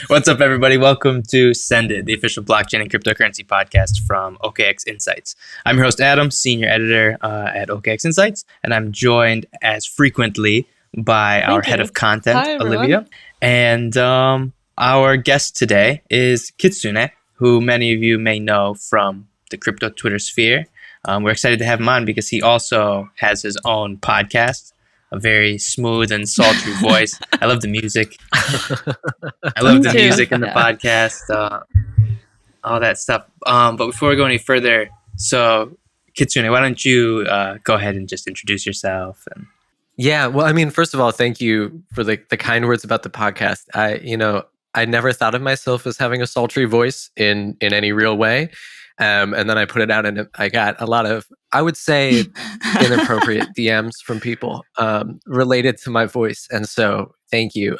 What's up, everybody? Welcome to Send It, the official blockchain and cryptocurrency podcast from OKX Insights. I'm your host, Adam, senior editor at OKX Insights, and I'm joined as frequently by our head of content, Hi, Olivia. And our guest today is Kitsune, who many of you may know from the crypto Twitter sphere. We're excited to have him on because he also has his own podcast, a very smooth and sultry voice. I love the music. I love the music in the podcast, all that stuff. But before we go any further, so Kitsune, why don't you go ahead and just introduce yourself? Yeah, well, I mean, first of all, thank you for the kind words about the podcast. I never thought of myself as having a sultry voice in any real way. And then I put it out and I got a lot of, I would say, inappropriate DMs from people related to my voice. And so thank you.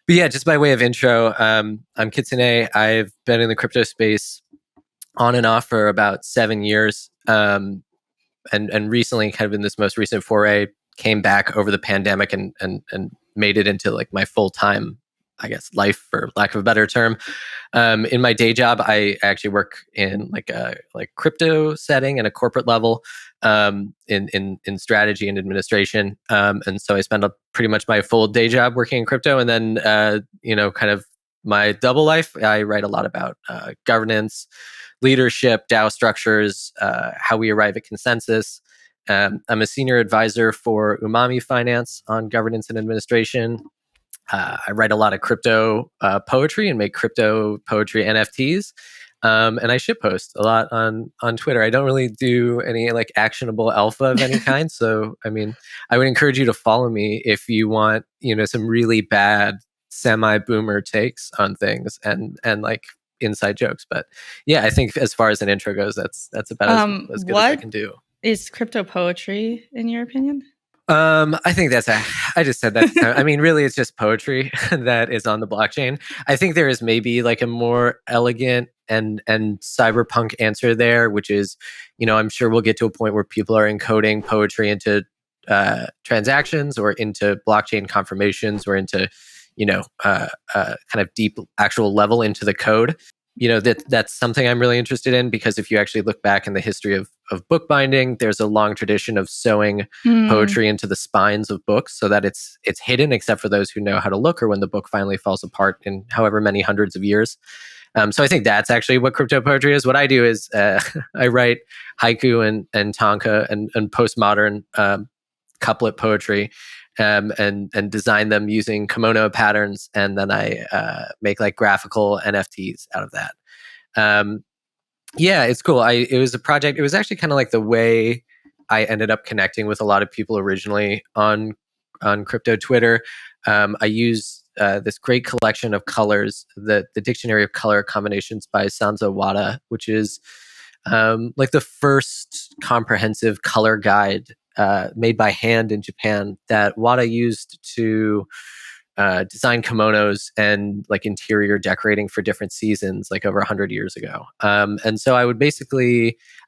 But yeah, just by way of intro, I'm Kitsune. I've been in the crypto space on and off for about 7 years. And recently, kind of in this most recent foray, came back over the pandemic and made it into like my full-time, I guess, life, for lack of a better term. In my day job, I actually work in like a crypto setting and a corporate level, in strategy and administration. And so I spend pretty much my full day job working in crypto, and then kind of my double life, I write a lot about governance, leadership, DAO structures, how we arrive at consensus. I'm a senior advisor for Umami Finance on governance and administration. I write a lot of crypto poetry and make crypto poetry NFTs. And I shitpost a lot on Twitter. I don't really do any like actionable alpha of any kind. So, I mean, I would encourage you to follow me if you want, some really bad semi-boomer takes on things and like inside jokes. But yeah, I think as far as an intro goes, that's about as good as I can do. Is crypto poetry, in your opinion? I think I just said that. I mean, really, it's just poetry that is on the blockchain. I think there is maybe like a more elegant and cyberpunk answer there, which is, I'm sure we'll get to a point where people are encoding poetry into transactions or into blockchain confirmations or into, kind of deep actual level into the code. That's something I'm really interested in, because if you actually look back in the history of bookbinding, there's a long tradition of sewing poetry into the spines of books so that it's hidden except for those who know how to look, or when the book finally falls apart in however many hundreds of years. So I think that's actually what crypto poetry is. What I do is I write haiku and tanka and postmodern couplet poetry, and design them using kimono patterns, and then I make like graphical NFTs out of that. Yeah, it's cool. It was a project. It was actually kind of like the way I ended up connecting with a lot of people originally on crypto Twitter. I use this great collection of colors, the Dictionary of Color Combinations by Sanzo Wada, which is like the first comprehensive color guide made by hand in Japan that Wada used to design kimonos and like interior decorating for different seasons, like over 100 years ago. And so I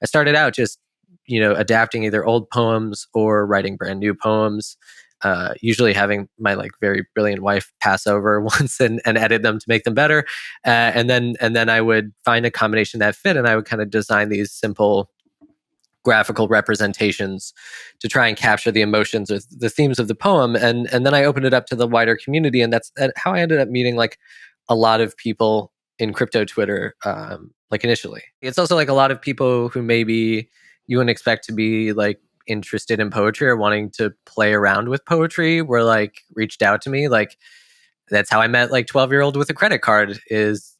started out just, adapting either old poems or writing brand new poems, usually having my like very brilliant wife pass over once and edit them to make them better. And then I would find a combination that fit, and I would kind of design these simple graphical representations to try and capture the emotions or the themes of the poem. And then I opened it up to the wider community. And that's how I ended up meeting like a lot of people in crypto Twitter, like initially. It's also like a lot of people who maybe you wouldn't expect to be like interested in poetry or wanting to play around with poetry were like reached out to me. Like that's how I met like 12-year-old with a credit card is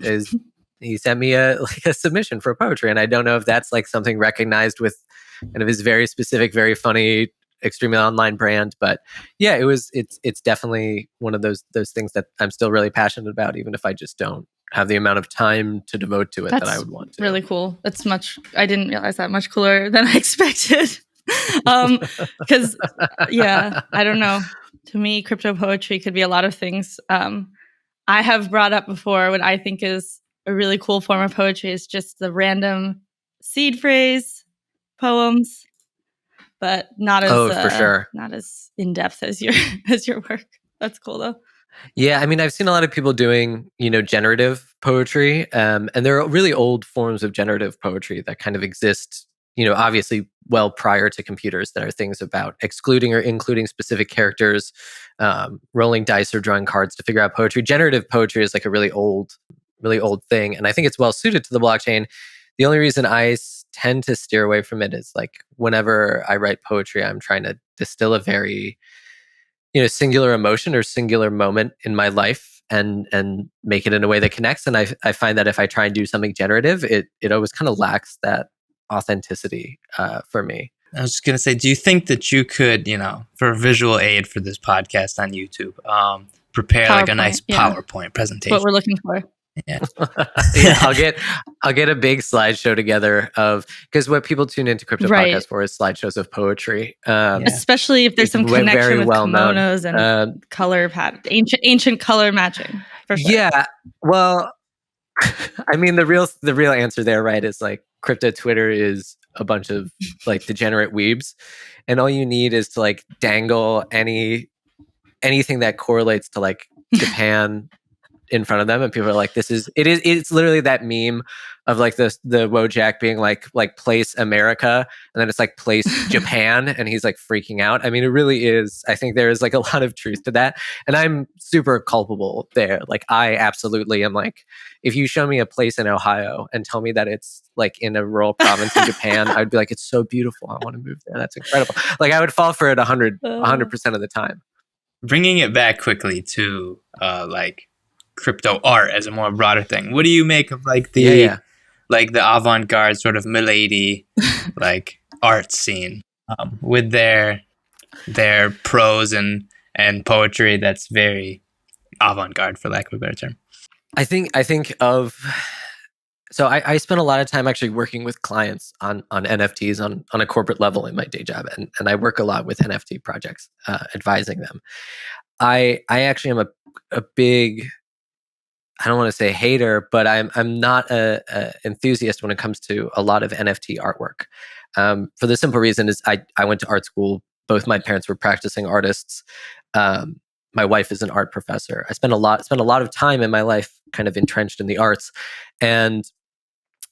he sent me a submission for poetry. And I don't know if that's like something recognized with kind of his very specific, very funny, extremely online brand. But yeah, it's definitely one of those things that I'm still really passionate about, even if I just don't have the amount of time to devote to it that I would want to. Really cool. I didn't realize that much cooler than I expected. Because yeah, I don't know. To me, crypto poetry could be a lot of things. I have brought up before what I think is a really cool form of poetry is just the random seed phrase poems, but not as for sure, not as in depth as your work. That's cool though. Yeah, I mean, I've seen a lot of people doing, generative poetry, and there are really old forms of generative poetry that kind of exist, obviously well prior to computers. That are things about excluding or including specific characters, rolling dice or drawing cards to figure out poetry. Generative poetry is like a really old thing, and I think it's well suited to the blockchain. The only reason I tend to steer away from it is like whenever I write poetry, I'm trying to distill a very singular emotion or singular moment in my life and make it in a way that connects. And I find that if I try and do something generative, it always kind of lacks that authenticity for me. I was just gonna say, do you think that you could, for visual aid for this podcast on YouTube, prepare like a nice PowerPoint presentation? What we're looking for. Yeah. Yeah, I'll get a big slideshow together because what people tune into crypto podcasts for is slideshows of poetry. Especially if there's some connection with kimonos and color pattern, ancient color matching. For sure. Yeah. Well, I mean the real answer there, right, is like crypto Twitter is a bunch of like degenerate weebs, and all you need is to like dangle anything that correlates to like Japan in front of them, and people are like, it's literally that meme of like the Wojak being like place America, and then it's like place Japan, and he's like freaking out. I mean, it really is. I think there is like a lot of truth to that, and I'm super culpable there. Like I absolutely am like, if you show me a place in Ohio and tell me that it's like in a rural province in Japan, I'd be like, it's so beautiful, I want to move there, that's incredible. Like I would fall for it 100% of the time. Bringing it back quickly to like crypto art as a more broader thing, what do you make of like the like the avant-garde sort of Milady like art scene with their prose and poetry that's very avant-garde, for lack of a better term? I think so I spent a lot of time actually working with clients on NFTs on a corporate level in my day job, and I work a lot with NFT projects, advising them. I actually am a big, I don't want to say hater, but I'm not a enthusiast when it comes to a lot of NFT artwork. For the simple reason is I went to art school. Both my parents were practicing artists. My wife is an art professor. I spent a lot of time in my life kind of entrenched in the arts, and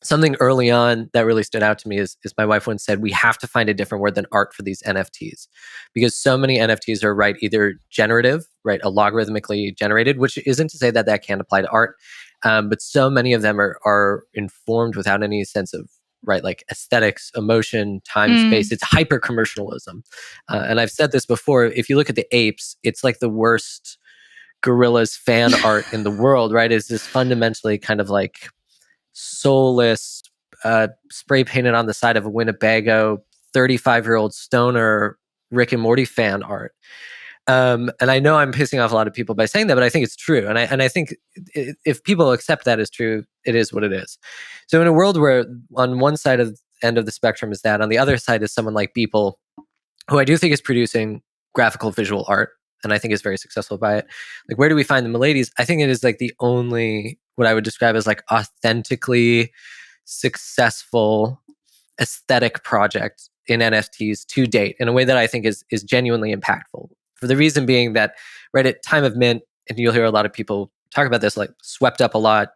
something early on that really stood out to me is my wife once said, we have to find a different word than art for these NFTs, because so many NFTs are either generative, a logarithmically generated, which isn't to say that can't apply to art, but so many of them are informed without any sense of like aesthetics, emotion, time, space. It's hyper commercialism, and I've said this before. If you look at the Apes, it's like the worst gorillas fan art in the world. It's this fundamentally kind of like soulless, spray painted on the side of a Winnebago 35-year-old stoner Rick and Morty fan art. And I know I'm pissing off a lot of people by saying that, but I think it's true. And I think if people accept that as true, it is what it is. So in a world where on one side of the end of the spectrum is that, on the other side is someone like Beeple, who I do think is producing graphical visual art, and I think is very successful by it. Like, where do we find the Miladys? I think it is like the only, what I would describe as like authentically successful aesthetic project in NFTs to date, in a way that I think is genuinely impactful. For the reason being that at time of mint, and you'll hear a lot of people talk about this, like swept up a lot,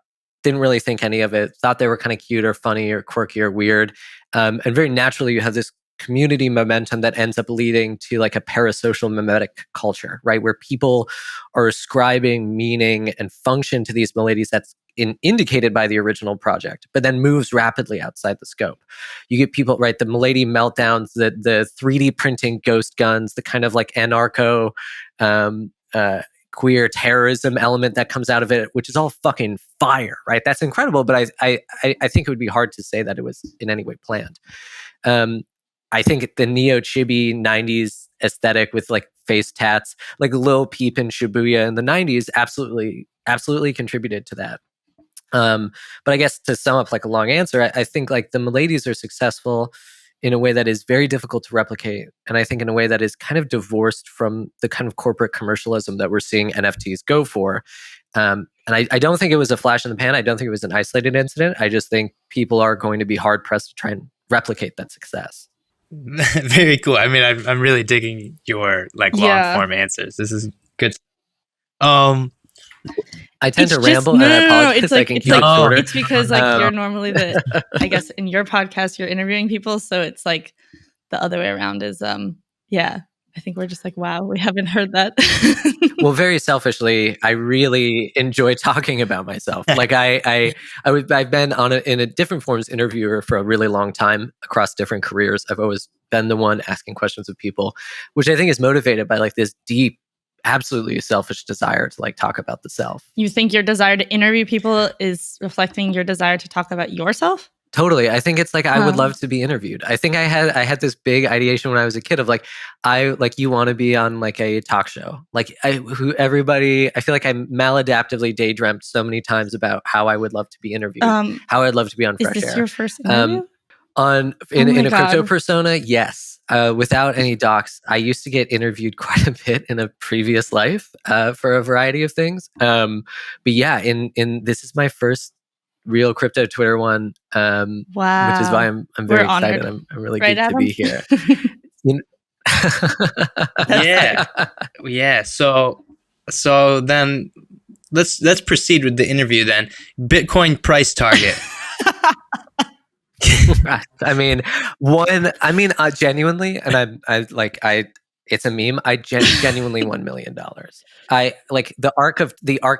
didn't really think any of it, thought they were kind of cute or funny or quirky or weird. And very naturally, you have this community momentum that ends up leading to like a parasocial mimetic culture, where people are ascribing meaning and function to these Miladys that's indicated by the original project, but then moves rapidly outside the scope. You get people, the Milady meltdowns, the 3D printing ghost guns, the kind of like anarcho queer terrorism element that comes out of it, which is all fucking fire, That's incredible, but I think it would be hard to say that it was in any way planned. I think the neo-chibi 90s aesthetic with like face tats, like Lil Peep and Shibuya in the 90s absolutely contributed to that. But I guess to sum up like a long answer, I think like the Miladys are successful in a way that is very difficult to replicate. And I think in a way that is kind of divorced from the kind of corporate commercialism that we're seeing NFTs go for. And I don't think it was a flash in the pan. I don't think it was an isolated incident. I just think people are going to be hard pressed to try and replicate that success. Very cool. I mean, I'm really digging your like long form answers. This is good. I tend It's to just ramble, and I apologize. It's like I can keep it like- shorter. it's because like Um, you're normally the I guess in your podcast you're interviewing people, so it's like the other way around is yeah. I think we're just like, wow, we haven't heard that. Well, very selfishly, I really enjoy talking about myself. Like I've been in a different forms interviewer for a really long time across different careers. I've always been the one asking questions of people, which I think is motivated by like this deep, absolutely selfish desire to like talk about the self. You think your desire to interview people is reflecting your desire to talk about yourself? Totally. I think it's like I would love to be interviewed. I think I had this big ideation when I was a kid of like you want to be on like a talk show. Like I feel like I maladaptively daydreamt so many times about how I would love to be interviewed, how I'd love to be on Is Fresh this Air. your first interview? In a crypto God. persona, yes. Without any docs, I used to get interviewed quite a bit in a previous life for a variety of things. But yeah, in this is my first real crypto Twitter one, Wow. which is why I'm very We're excited. honored. I'm really Right, geeked to Adam? be here. Yeah. Yeah. So then let's proceed with the interview then. Bitcoin price target. I mean, genuinely, and it's a meme. I genuinely $1 million. I like the arc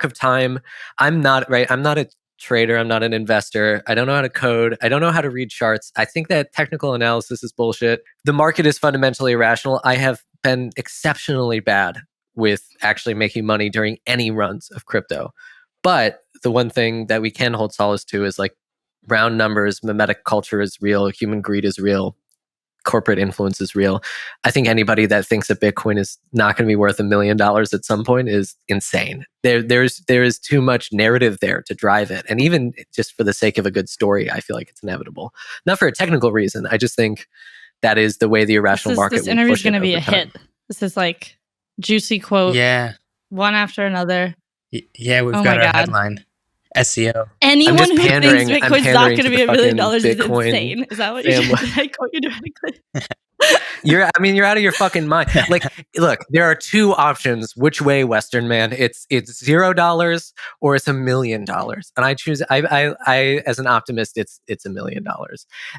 of time. I'm not a trader. I'm not an investor. I don't know how to code. I don't know how to read charts. I think that technical analysis is bullshit. The market is fundamentally irrational. I have been exceptionally bad with actually making money during any runs of crypto. But the one thing that we can hold solace to is like round numbers, mimetic culture is real, human greed is real, corporate influence is real. I think anybody that thinks that Bitcoin is not going to be worth $1 million at some point is insane. There is too much narrative there to drive it. And even just for the sake of a good story, I feel like it's inevitable. Not for a technical reason. I just think that is the way the irrational market This will interview is push going to it be over a time. hit. This is like juicy quote, Yeah. one after another. Yeah, we've Oh got my our God. headline. SEO. Anyone just who thinks pandering- I'm Bitcoin's not pandering going to to be the $1 million fucking is Bitcoin insane. Is that what you family. did? I quote you directly. You're out of your fucking mind. Like, look, there are two options. Which way, Western man? It's $0 or it's $1 million. And I choose. I as an optimist, it's $1 million.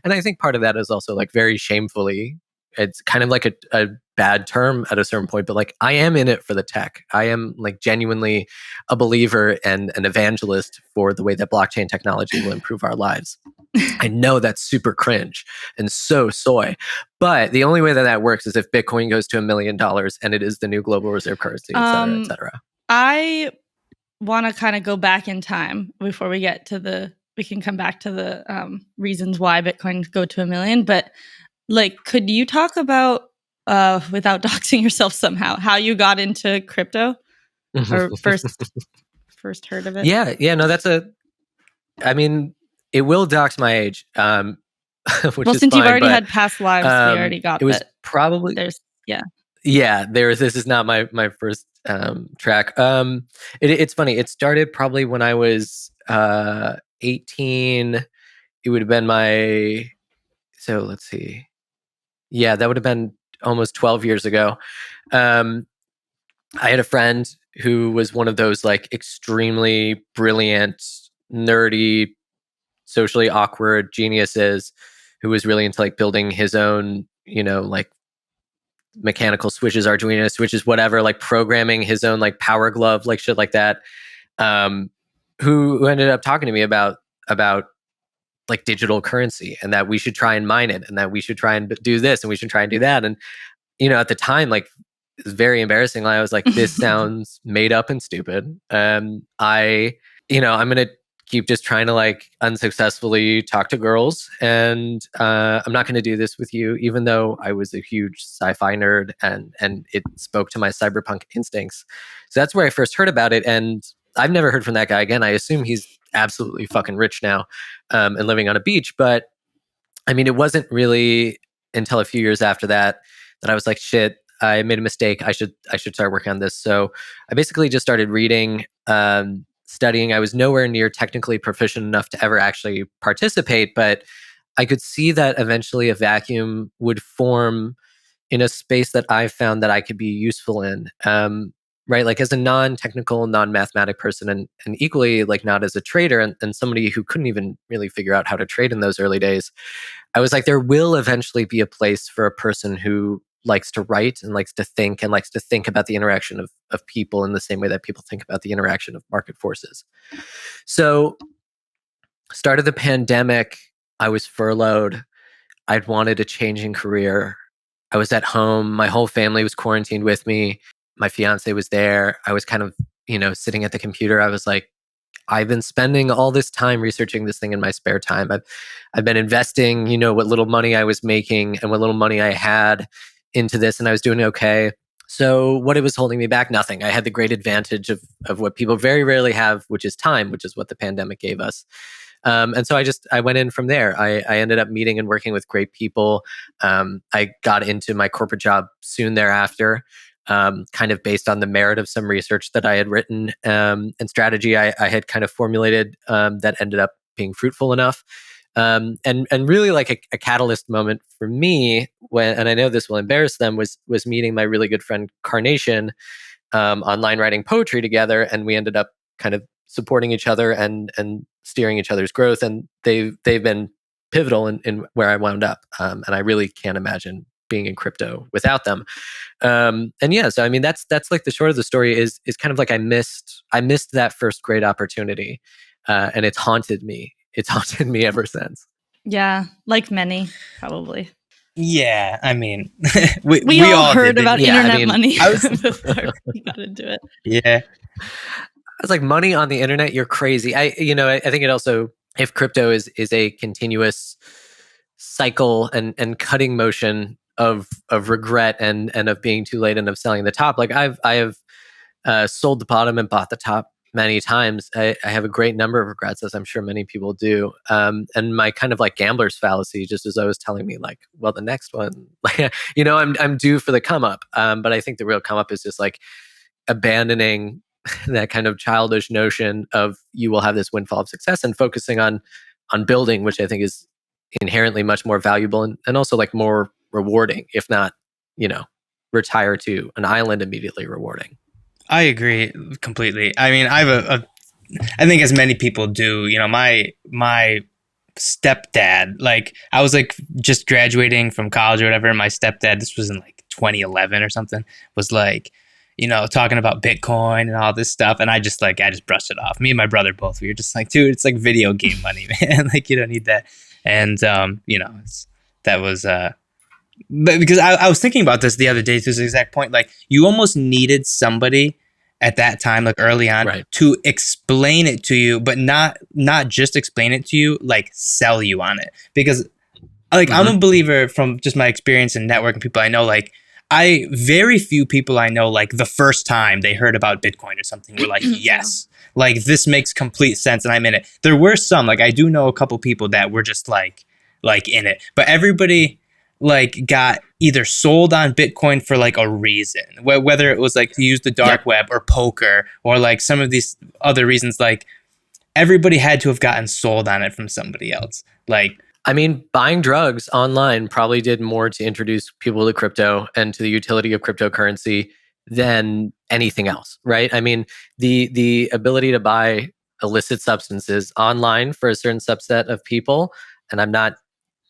And I think part of that is also like very shamefully. It's kind of like a bad term at a certain point, but like I am in it for the tech. I am like genuinely a believer and an evangelist for the way that blockchain technology will improve our lives. I know that's super cringe and so soy, but the only way that works is if Bitcoin goes to $1 million and it is the new global reserve currency, et cetera, et cetera. I want to kind of go back in time before we get to we can come back to the reasons why Bitcoin go to $1 million, but like, could you talk about, without doxing yourself somehow, how you got into crypto or first heard of it? Yeah, no, I mean, it will dox my age, which Well, is since fine, you've already but, had past lives, we already got it was that. probably this is not my first track. It's funny. It started probably when I was 18. It would have been so let's see. Yeah, that would have been almost 12 years ago. I had a friend who was one of those like extremely brilliant, nerdy, socially awkward geniuses who was really into like building his own, like mechanical switches, Arduino switches, whatever, like programming his own like power glove, like shit like that. Who ended up talking to me about like digital currency and that we should try and mine it and that we should try and do this and we should try and do that. And, at the time, like it was very embarrassing. I was like, this sounds made up and stupid. I'm going to keep just trying to like unsuccessfully talk to girls. And I'm not going to do this with you, even though I was a huge sci-fi nerd and it spoke to my cyberpunk instincts. So that's where I first heard about it. And I've never heard from that guy again. I assume he's absolutely fucking rich now and living on a beach. But I mean, it wasn't really until a few years after that I was like, shit, I made a mistake. I should start working on this. So I basically just started reading, studying. I was nowhere near technically proficient enough to ever actually participate, but I could see that eventually a vacuum would form in a space that I found that I could be useful in. right? Like as a non-technical, non-mathematic person, and equally like not as a trader, and somebody who couldn't even really figure out how to trade in those early days, I was like, there will eventually be a place for a person who likes to write and likes to think about the interaction of people in the same way that people think about the interaction of market forces. So, start of the pandemic, I was furloughed. I'd wanted a changing career. I was at home. My whole family was quarantined with me. My fiance was there. I was kind of, sitting at the computer. I was like, I've been spending all this time researching this thing in my spare time. I've been investing, what little money I was making and what little money I had into this, and I was doing okay. So what it was holding me back? Nothing. I had the great advantage of what people very rarely have, which is time, which is what the pandemic gave us. And so I went in from there. I ended up meeting and working with great people. I got into my corporate job soon thereafter, kind of based on the merit of some research that I had written and strategy I had kind of formulated that ended up being fruitful enough. And really like a catalyst moment for me and I know this will embarrass them, was meeting my really good friend Carnation online writing poetry together, and we ended up kind of supporting each other and steering each other's growth, and they've been pivotal in where I wound up, and I really can't imagine being in crypto without them. And yeah, so I mean that's like the short of the story is kind of like I missed that first great opportunity, and it's haunted me. It's haunted me ever since. Yeah, like many, probably. Yeah, I mean, we all heard did, about internet money before we got into it. Yeah. I was like, money on the internet, you're crazy. I think it also, if crypto is a continuous cycle and cutting motion of regret and of being too late and of selling the top, like I have sold the bottom and bought the top many times. I have a great number of regrets, as I'm sure many people do. And my kind of like gambler's fallacy, just as I was telling me, like, well, the next one, I'm due for the come up. But I think the real come up is just like abandoning that kind of childish notion of you will have this windfall of success and focusing on building, which I think is inherently much more valuable and also like more rewarding, if not, retire to an island immediately rewarding. I agree completely. I mean, I think as many people do, my stepdad, like I was like just graduating from college or whatever. And my stepdad, this was in like 2011 or something, was like, talking about Bitcoin and all this stuff. And I just brushed it off. Me and my brother both, we were just like, dude, it's like video game money, man. Like, you don't need that. And, that was, but because I was thinking about this the other day to this exact point, like you almost needed somebody at that time, like early on, right, to explain it to you, but not just explain it to you, like sell you on it. Because like I'm a believer from just my experience in networking people I know, like very few people I know, like the first time they heard about Bitcoin or something were like, yes, like this makes complete sense and I'm in it. There were some, like I do know a couple people that were just like in it, but everybody like got either sold on Bitcoin for like a reason, whether it was like to use the dark web or poker or like some of these other reasons. Like everybody had to have gotten sold on it from somebody else. Like, I mean, buying drugs online probably did more to introduce people to crypto and to the utility of cryptocurrency than anything else, right? I mean, the ability to buy illicit substances online for a certain subset of people, and I'm not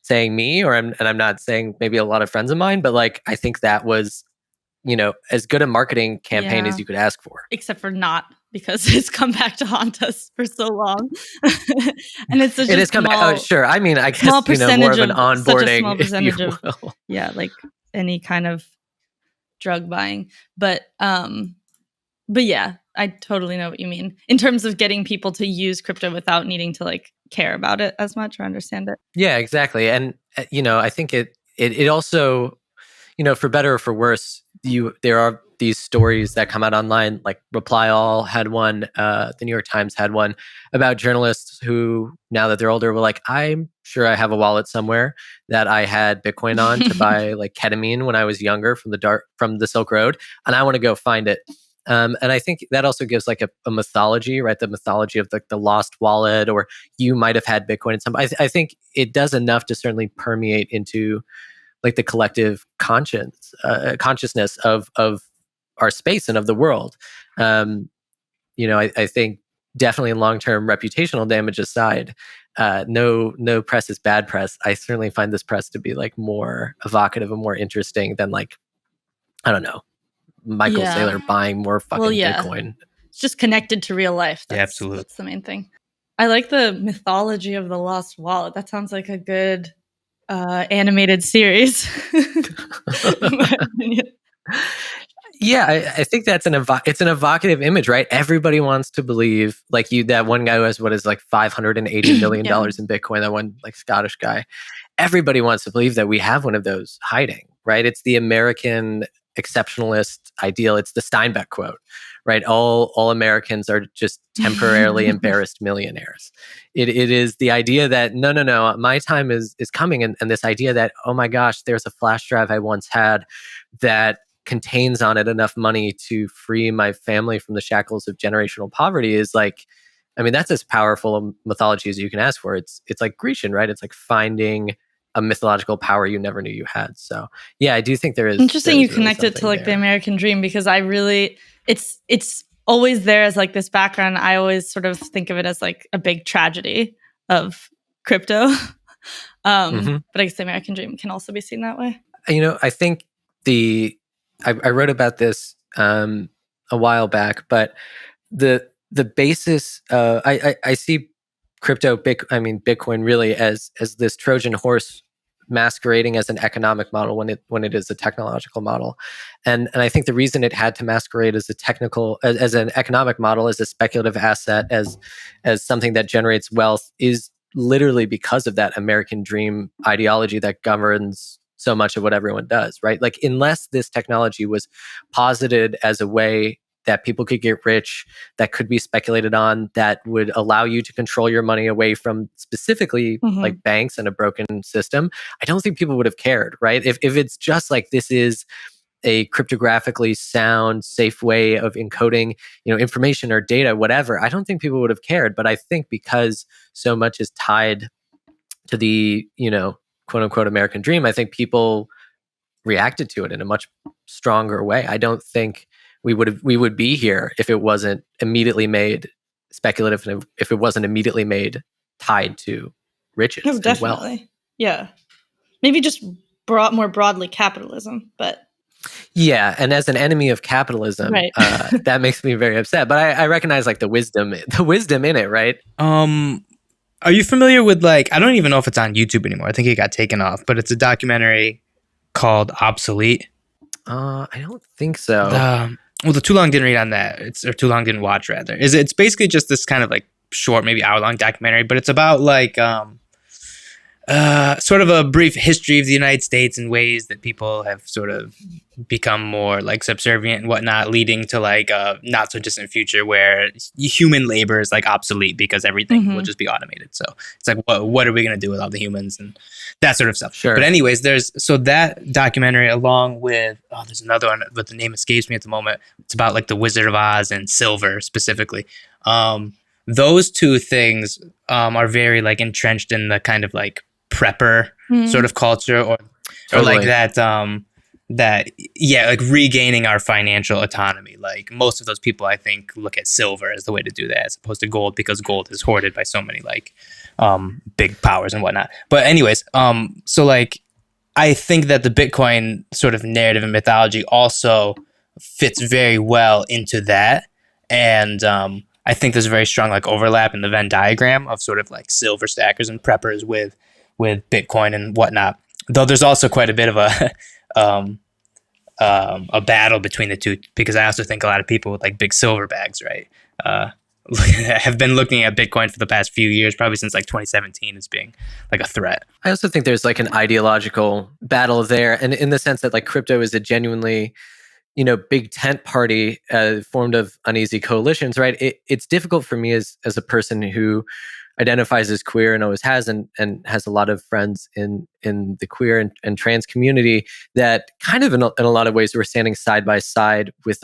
saying me, and I'm not saying maybe a lot of friends of mine, but like I think that was, as good a marketing campaign as you could ask for. Except for not, because it's come back to haunt us for so long. And it's such it has come back. Oh, sure. I mean, I guess small percentage more of an onboarding, such a small percentage if you will. of like any kind of drug buying. But yeah, I totally know what you mean in terms of getting people to use crypto without needing to like care about it as much or understand it. Yeah, exactly. And I think it also, for better or for worse, there are these stories that come out online, like Reply All had one, the New York Times had one about journalists who, now that they're older, were like, I'm sure I have a wallet somewhere that I had Bitcoin on to buy like ketamine when I was younger from the Silk Road, and I want to go find it. And I think that also gives like a mythology, right? The mythology of the lost wallet, or you might have had Bitcoin in some. I think it does enough to certainly permeate into like the collective consciousness of our space and of the world. I think definitely long-term reputational damage aside, no press is bad press. I certainly find this press to be like more evocative and more interesting than like, I don't know, Michael Saylor buying more fucking Bitcoin. It's just connected to real life. Absolutely. That's the main thing. I like the mythology of the lost wallet. That sounds like a good animated series. In my opinion. Yeah, I think that's it's an evocative image, right? Everybody wants to believe, like that one guy who has what is like $580 million in Bitcoin, that one like Scottish guy. Everybody wants to believe that we have one of those hiding, right? It's the American exceptionalist ideal. It's the Steinbeck quote, right? All Americans are just temporarily embarrassed millionaires. It is the idea that no, my time is coming, and this idea that, oh my gosh, there's a flash drive I once had that contains on it enough money to free my family from the shackles of generational poverty is like, I mean, that's as powerful a mythology as you can ask for. It's like Grecian, right? It's like finding a mythological power you never knew you had. So yeah, I do think there is interesting. You connect it to like the American dream, because I really, it's always there as like this background. I always sort of think of it as like a big tragedy of crypto. But I guess the American dream can also be seen that way. I think I wrote about this a while back, but the basis, I see Bitcoin really as this Trojan horse masquerading as an economic model when it is a technological model, and I think the reason it had to masquerade as as an economic model, as a speculative asset, as something that generates wealth, is literally because of that American dream ideology that governs so much of what everyone does, right? Like, unless this technology was posited as a way that people could get rich, that could be speculated on, that would allow you to control your money away from specifically like banks and a broken system, I don't think people would have cared, right? If it's just like, this is a cryptographically sound, safe way of encoding, information or data, whatever, I don't think people would have cared. But I think because so much is tied to the, quote unquote American dream, I think people reacted to it in a much stronger way. I don't think we would be here if it wasn't immediately made speculative, and if it wasn't immediately made tied to riches. No, definitely. And wealth. Yeah. Maybe just more broadly capitalism, but yeah. And as an enemy of capitalism, right. That makes me very upset. But I recognize like the wisdom in it, right? Are you familiar with, like, I don't even know if it's on YouTube anymore. I think it got taken off, but it's a documentary called Obsolete. I don't think so. The Too Long didn't read on that. Or Too Long didn't watch, rather. It's basically just this kind of like short, maybe hour-long documentary, but it's about like sort of a brief history of the United States and ways that people have sort of become more like subservient and whatnot, leading to like a not so distant future where human labor is like obsolete because everything will just be automated. So it's like, what are we going to do with all the humans and that sort of stuff? Sure. But anyways, so that documentary, along with, there's another one, but the name escapes me at the moment. It's about like the Wizard of Oz and silver specifically. Those two things are very like entrenched in the kind of like prepper sort of culture, or like that like regaining our financial autonomy. Like, most of those people, I think, look at silver as the way to do that, as opposed to gold, because gold is hoarded by so many like big powers and whatnot. But anyways, so like, I think that the Bitcoin sort of narrative and mythology also fits very well into that. And I think there's a very strong like overlap in the Venn diagram of sort of like silver stackers and preppers with Bitcoin and whatnot. Though there's also quite a bit of a battle between the two, because I also think a lot of people with like big silver bags, right, have been looking at Bitcoin for the past few years, probably since like 2017, as being like a threat. I also think there's like an ideological battle there, and in the sense that like crypto is a genuinely, big tent party formed of uneasy coalitions, right? It's difficult for me as a person who identifies as queer and always has, and has a lot of friends in the queer and trans community, that kind of in a lot of ways we're standing side by side with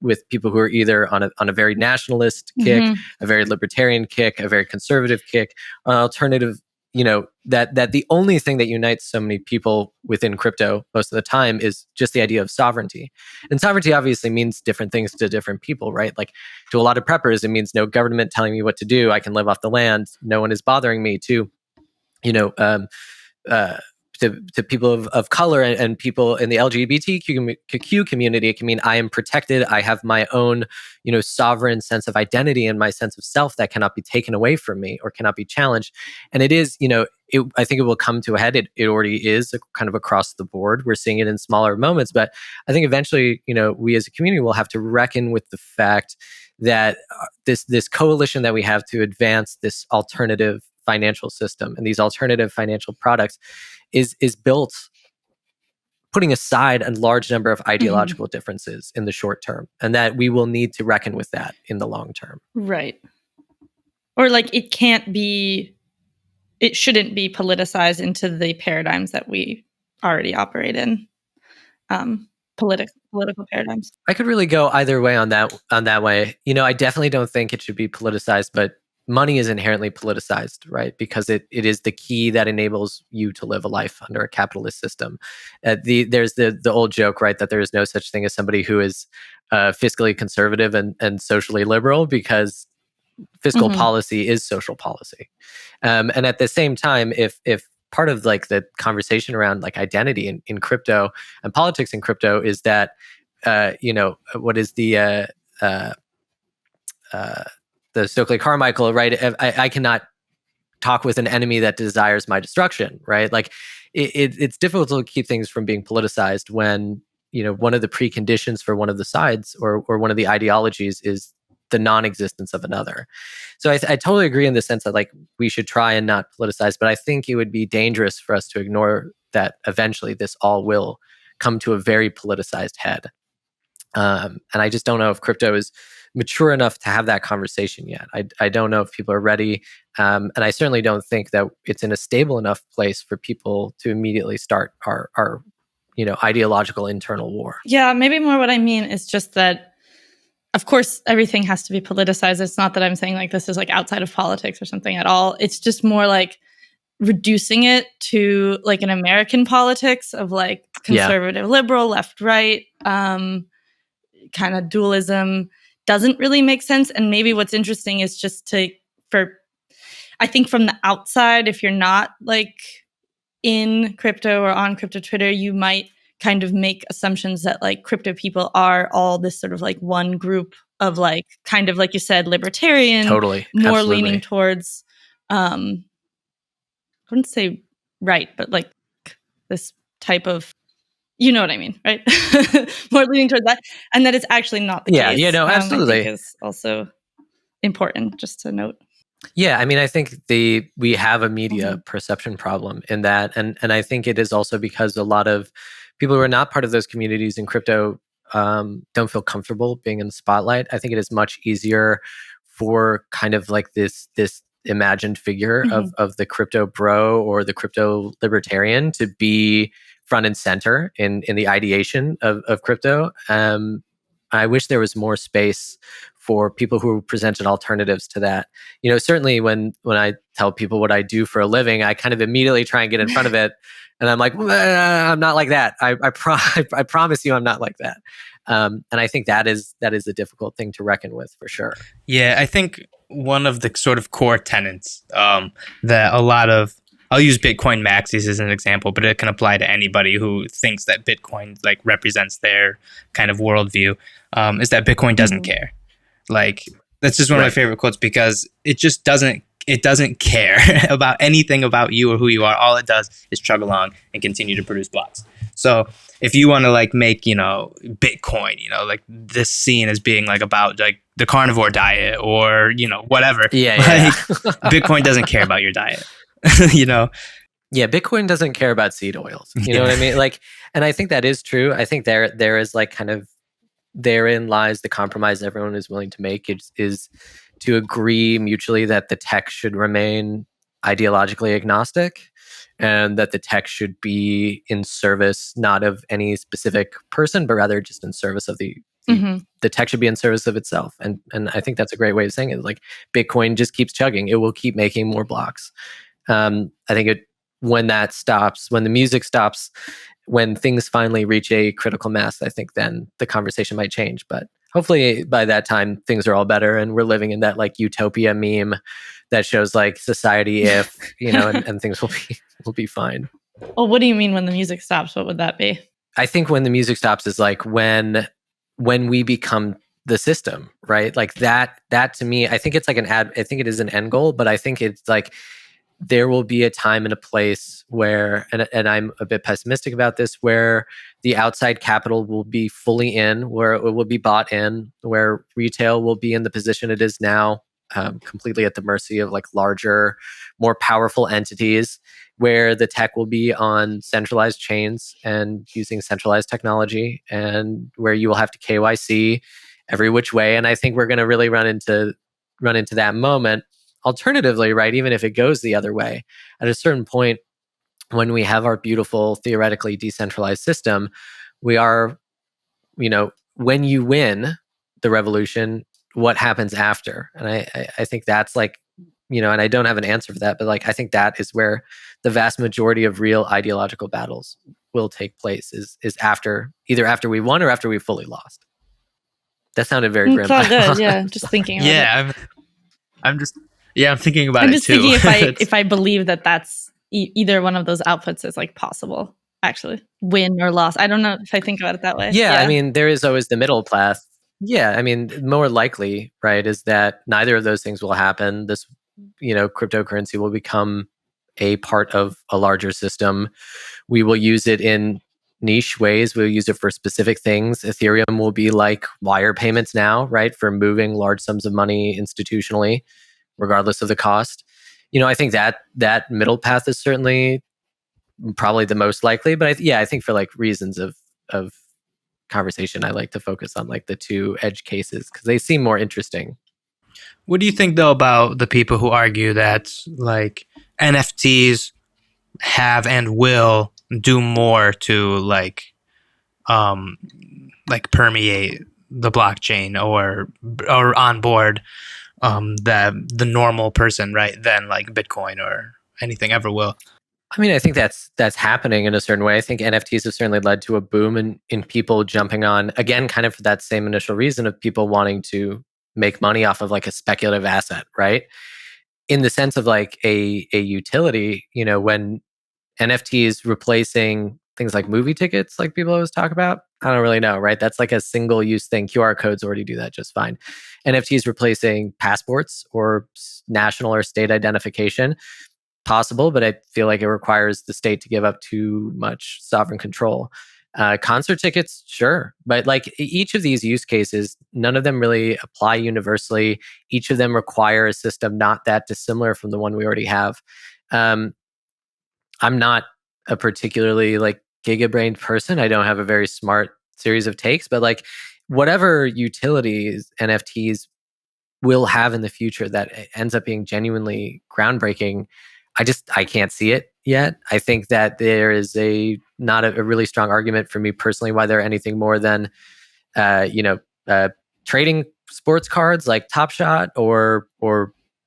with people who are either on a very nationalist kick, a very libertarian kick, a very conservative kick, an alternative, that the only thing that unites so many people within crypto most of the time is just the idea of sovereignty. And sovereignty obviously means different things to different people, right? Like to a lot of preppers, it means no government telling me what to do. I can live off the land. No one is bothering me. To uh, to people of color and people in the LGBTQ community, it can mean I am protected. I have my own, sovereign sense of identity and my sense of self that cannot be taken away from me or cannot be challenged. And it is, I think it will come to a head. It already is kind of across the board. We're seeing it in smaller moments, but I think eventually, we as a community will have to reckon with the fact that this coalition that we have to advance this alternative financial system and these alternative financial products is built putting aside a large number of ideological differences in the short term, and that we will need to reckon with that in the long term. Right. Or like it shouldn't be politicized into the paradigms that we already operate in. Political paradigms. I could really go either way on that way. I definitely don't think it should be politicized, but money is inherently politicized, right? Because it is the key that enables you to live a life under a capitalist system. There's the old joke, right, that there is no such thing as somebody who is fiscally conservative and socially liberal, because fiscal policy is social policy. And at the same time, if part of like the conversation around like identity in crypto and politics in crypto is that what is the Stokely Carmichael, right? I cannot talk with an enemy that desires my destruction, right? Like it's difficult to keep things from being politicized when one of the preconditions for one of the sides or one of the ideologies is the non-existence of another. So I totally agree in the sense that like we should try and not politicize, but I think it would be dangerous for us to ignore that eventually this all will come to a very politicized head. And I just don't know if crypto is mature enough to have that conversation yet. I don't know if people are ready. And I certainly don't think that it's in a stable enough place for people to immediately start our ideological internal war. Yeah, maybe more what I mean is just that, of course, everything has to be politicized. It's not that I'm saying like this is like outside of politics or something at all. It's just more like reducing it to like an American politics of like conservative, liberal, left, right, kind of dualism doesn't really make sense. And maybe what's interesting is just I think from the outside, if you're not like in crypto or on crypto Twitter, you might kind of make assumptions that like crypto people are all this sort of like one group of like kind of like you said, libertarian, totally, more absolutely. leaning towards I wouldn't say right, but like this type of, you know what I mean, right? More leaning towards that, and that it's actually not the case. Absolutely. I think is also important just to note. Yeah, I mean, I think we have a media perception problem in that, and I think it is also because a lot of people who are not part of those communities in crypto don't feel comfortable being in the spotlight. I think it is much easier for kind of like this imagined figure of the crypto bro or the crypto libertarian to be front and center in the ideation of crypto. I wish there was more space for people who presented alternatives to that. Certainly when I tell people what I do for a living, I kind of immediately try and get in front of it. And I'm like, I'm not like that. I promise you I'm not like that. And I think that is a difficult thing to reckon with for sure. Yeah, I think one of the sort of core tenets that a lot of, I'll use Bitcoin maxis as an example, but it can apply to anybody who thinks that Bitcoin like represents their kind of worldview, is that Bitcoin doesn't care. Like that's just one of my favorite quotes, because it just doesn't care about anything about you or who you are. All it does is chug along and continue to produce blocks. So if you want to like make, Bitcoin, like this scene as being like about like the carnivore diet or, whatever. Bitcoin doesn't care about your diet, Yeah, Bitcoin doesn't care about seed oils. You know what I mean? Like, and I think that is true. I think there is like kind of, therein lies the compromise everyone is willing to make, is to agree mutually that the tech should remain ideologically agnostic and that the tech should be in service not of any specific person, but rather just in service of the tech should be in service of itself. And I think that's a great way of saying it. Like Bitcoin just keeps chugging. It will keep making more blocks. I think when that stops, when the music stops, when things finally reach a critical mass, I think then the conversation might change. But hopefully by that time things are all better and we're living in that like utopia meme that shows like society if, and things will be fine. Well, what do you mean when the music stops? What would that be? I think when the music stops is like when we become the system, right? Like that to me, I think it's like I think it is an end goal, but I think it's like there will be a time and a place where, and I'm a bit pessimistic about this, where the outside capital will be fully in, where it will be bought in, where retail will be in the position it is now, completely at the mercy of like larger, more powerful entities, where the tech will be on centralized chains and using centralized technology, and where you will have to KYC every which way. And I think we're going to really run into that moment. Alternatively, right, even if it goes the other way, at a certain point, when we have our beautiful, theoretically decentralized system, we are, when you win the revolution, what happens after? And I think that's like, and I don't have an answer for that, but like, I think that is where the vast majority of real ideological battles will take place, is either after we won or after we fully lost. That sounded very grim. It's all good. Yeah, just thinking about it. Yeah, I'm thinking about I'm it just too. thinking if I believe that that's either one of those outputs is like possible, actually, win or loss. I don't know if I think about it that way. Yeah, I mean, there is always the middle path. Yeah, I mean, more likely, right, is that neither of those things will happen. This, cryptocurrency will become a part of a larger system. We will use it in niche ways. We'll use it for specific things. Ethereum will be like wire payments now, right, for moving large sums of money institutionally, regardless of the cost. I think that middle path is certainly probably the most likely. But I think for like reasons of conversation, I like to focus on like the two edge cases because they seem more interesting. What do you think though about the people who argue that like NFTs have and will do more to like permeate the blockchain or onboard the normal person, right, than like Bitcoin or anything ever will? I mean, I think that's happening in a certain way. I think NFTs have certainly led to a boom in people jumping on, again, kind of for that same initial reason of people wanting to make money off of like a speculative asset, right? In the sense of like a utility, when NFTs replacing things like movie tickets, like people always talk about, I don't really know, right? That's like a single use thing. QR codes already do that just fine. NFTs replacing passports or national or state identification, possible, but I feel like it requires the state to give up too much sovereign control. Concert tickets, sure. But like each of these use cases, none of them really apply universally. Each of them require a system not that dissimilar from the one we already have. I'm not a particularly like giga-brained person. I don't have a very smart series of takes, but like whatever utilities NFTs will have in the future that ends up being genuinely groundbreaking, I can't see it yet. I think that there is not a really strong argument for me personally why they're anything more than trading sports cards like Top Shot or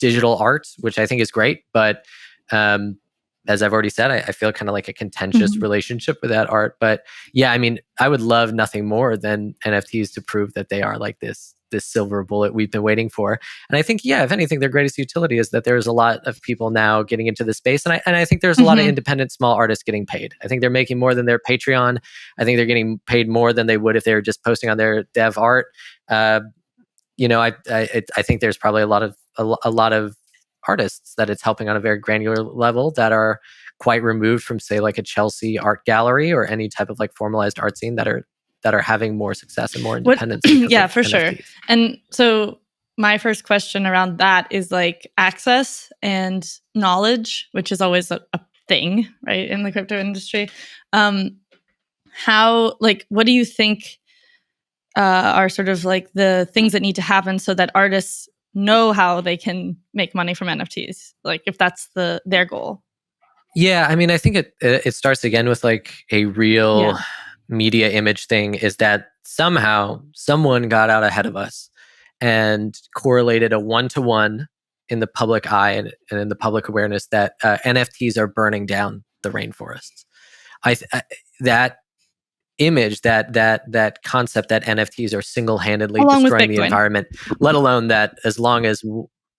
digital art, which I think is great. But as I've already said, I feel kind of like a contentious relationship with that art. But yeah, I mean, I would love nothing more than NFTs to prove that they are like this silver bullet we've been waiting for. And I think, yeah, if anything, their greatest utility is that there's a lot of people now getting into the space. And I think there's a lot of independent small artists getting paid. I think they're making more than their Patreon. I think they're getting paid more than they would if they were just posting on their dev art. I think there's probably a lot of artists that it's helping on a very granular level that are quite removed from, say, like a Chelsea art gallery or any type of like formalized art scene that are having more success and more independence. Yeah, for sure. And so my first question around that is like access and knowledge, which is always a thing, right, in the crypto industry. What do you think are sort of like the things that need to happen so that artists know how they can make money from NFTs? Like if that's their goal. Yeah, I mean, I think it starts again with like a real media image thing, is that somehow someone got out ahead of us and correlated a 1-to-1 in the public eye and in the public awareness that NFTs are burning down the rainforests. That image, that concept that NFTs are single-handedly Along with destroying the Bitcoin. environment, let alone that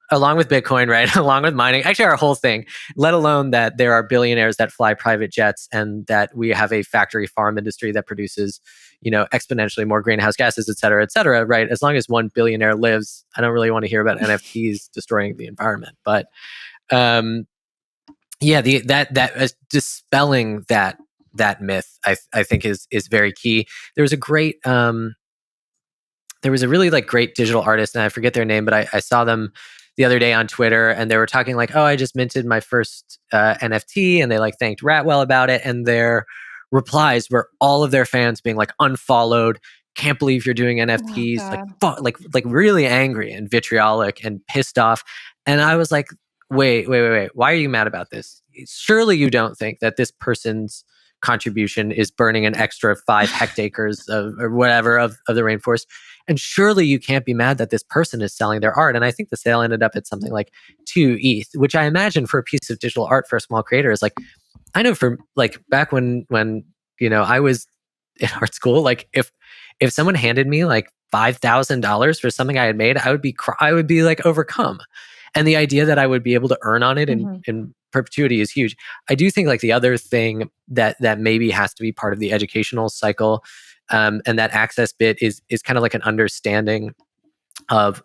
along with Bitcoin, right? Along with mining, actually our whole thing, let alone that there are billionaires that fly private jets and that we have a factory farm industry that produces, exponentially more greenhouse gases, et cetera, right? As long as one billionaire lives, I don't really want to hear about NFTs destroying the environment. But that dispelling that myth, I think is very key. There was a really great digital artist, and I forget their name, but I saw them the other day on Twitter, and they were talking like, oh, I just minted my first NFT, and they thanked Ratwell about it, and their replies were all of their fans being unfollowed, can't believe you're doing NFTs, like really angry and vitriolic and pissed off. And I was like, wait, why are you mad about this? Surely you don't think that this person's contribution is burning an extra 5 hectares or whatever of the rainforest. And surely you can't be mad that this person is selling their art. And I think the sale ended up at something like 2 ETH, which I imagine for a piece of digital art for a small creator is I know for back when I was in art school, if someone handed me $5,000 for something I had made, I would be overcome. And the idea that I would be able to earn on it in perpetuity is huge. I do think the other thing that maybe has to be part of the educational cycle, and that access bit is kind of an understanding of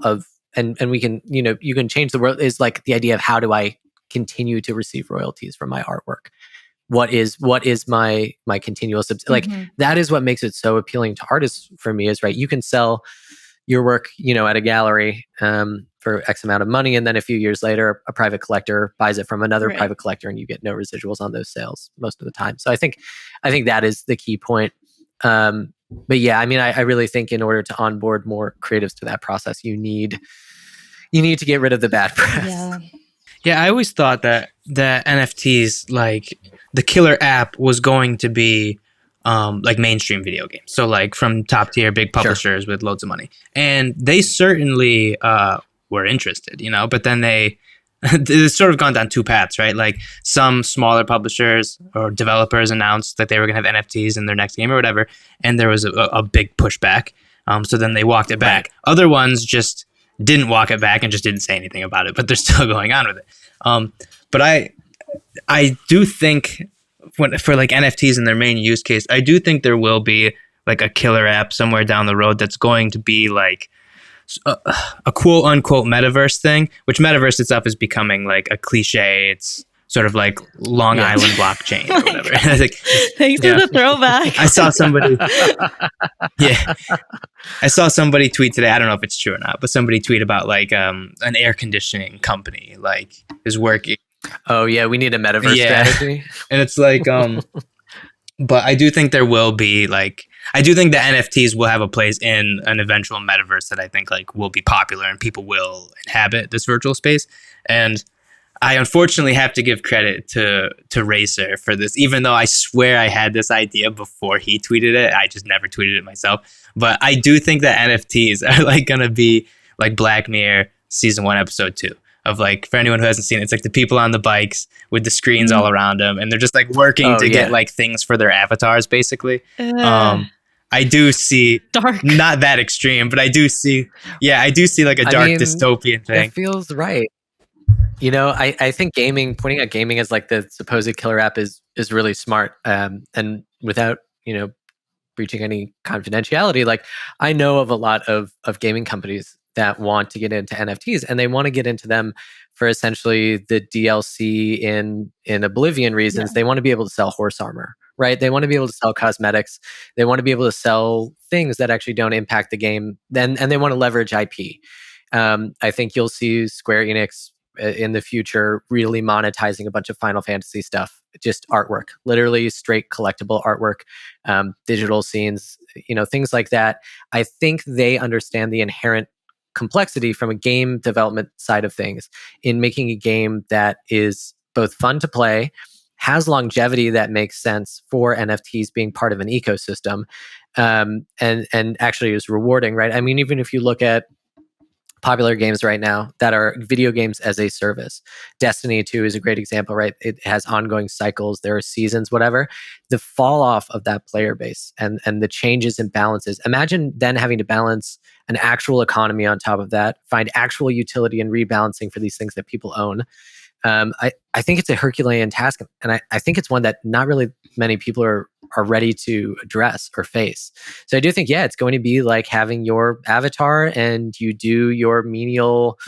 and we can you can change the world, is the idea of how do I continue to receive royalties from my artwork? What is my continual that is what makes it so appealing to artists for me, is right, you can sell your work at a gallery for X amount of money, and then a few years later a private collector buys it from another private collector, and you get no residuals on those sales most of the time. So I think that is the key point. But yeah, I mean, I really think in order to onboard more creatives to that process, you need to get rid of the bad press. Yeah, I always thought that the NFTs, the killer app, was going to be mainstream video games. So from top tier big publishers with loads of money, and they certainly were interested, but then it's sort of gone down 2 paths, right? Some smaller publishers or developers announced that they were going to have NFTs in their next game or whatever, and there was a big pushback. So then they walked it back. Other ones just didn't walk it back and just didn't say anything about it, but they're still going on with it. But I do think for NFTs in their main use case, I do think there will be a killer app somewhere down the road that's going to be a quote unquote metaverse thing, which metaverse itself is becoming a cliche. It's sort of Long Island blockchain or whatever. Thanks for the throwback. I saw somebody I saw somebody tweet today, I don't know if it's true or not, but somebody tweet about an air conditioning company is working. Oh yeah, we need a metaverse strategy. And it's but I do think there will be I do think the NFTs will have a place in an eventual metaverse that I think will be popular and people will inhabit this virtual space. And I unfortunately have to give credit to Racer for this, even though I swear I had this idea before he tweeted it. I just never tweeted it myself. But I do think that NFTs are gonna be Black Mirror season 1 episode 2. Of for anyone who hasn't seen it, it's the people on the bikes with the screens all around them, and they're just working to get things for their avatars, basically. I do see dark, not that extreme, but I do see a dark dystopian thing. It feels right. I think pointing at gaming as the supposed killer app is really smart. And without breaching any confidentiality, I know of a lot of gaming companies that want to get into NFTs, and they want to get into them for essentially the DLC in Oblivion reasons. They want to be able to sell horse armor, right? They want to be able to sell cosmetics. They want to be able to sell things that actually don't impact the game. And they want to leverage IP. I think you'll see Square Enix in the future really monetizing a bunch of Final Fantasy stuff, just artwork, literally straight collectible artwork, digital scenes, things like that. I think they understand the inherent complexity from a game development side of things in making a game that is both fun to play, has longevity that makes sense for NFTs being part of an ecosystem, and actually is rewarding, right? I mean, even if you look at popular games right now that are video games as a service. Destiny 2 is a great example, right? It has ongoing cycles, there are seasons, whatever. The fall off of that player base and the changes and balances. Imagine then having to balance an actual economy on top of that, find actual utility and rebalancing for these things that people own. I think it's a Herculean task, and I think it's one that not really many people are ready to address or face. So I do think, yeah, it's going to be like having your avatar and you do your menial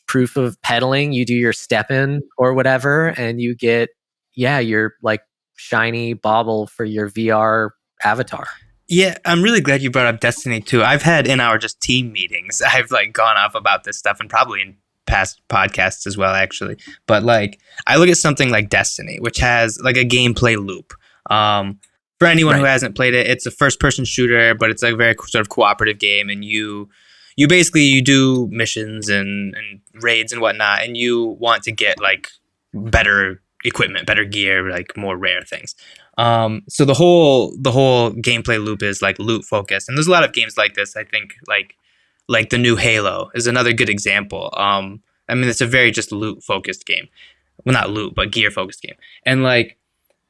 proof of pedaling, you do your step in or whatever, and you get, your like shiny bauble for your VR avatar. Yeah, I'm really glad you brought up Destiny 2. I've had in our just team meetings, I've like gone off about this stuff, and probably in past podcasts as well, actually. But like, I look at something like Destiny, which has like a gameplay loop. For anyone who hasn't played it, it's a first-person shooter, but it's like a very sort of cooperative game, and you basically you do missions and raids and whatnot, and you want to get like better equipment, better gear, like more rare things. So the whole gameplay loop is like loot focused, and there's a lot of games like this. I think like the new Halo is another good example. I mean, it's a very just loot focused game. Well, not loot, but gear focused game. And like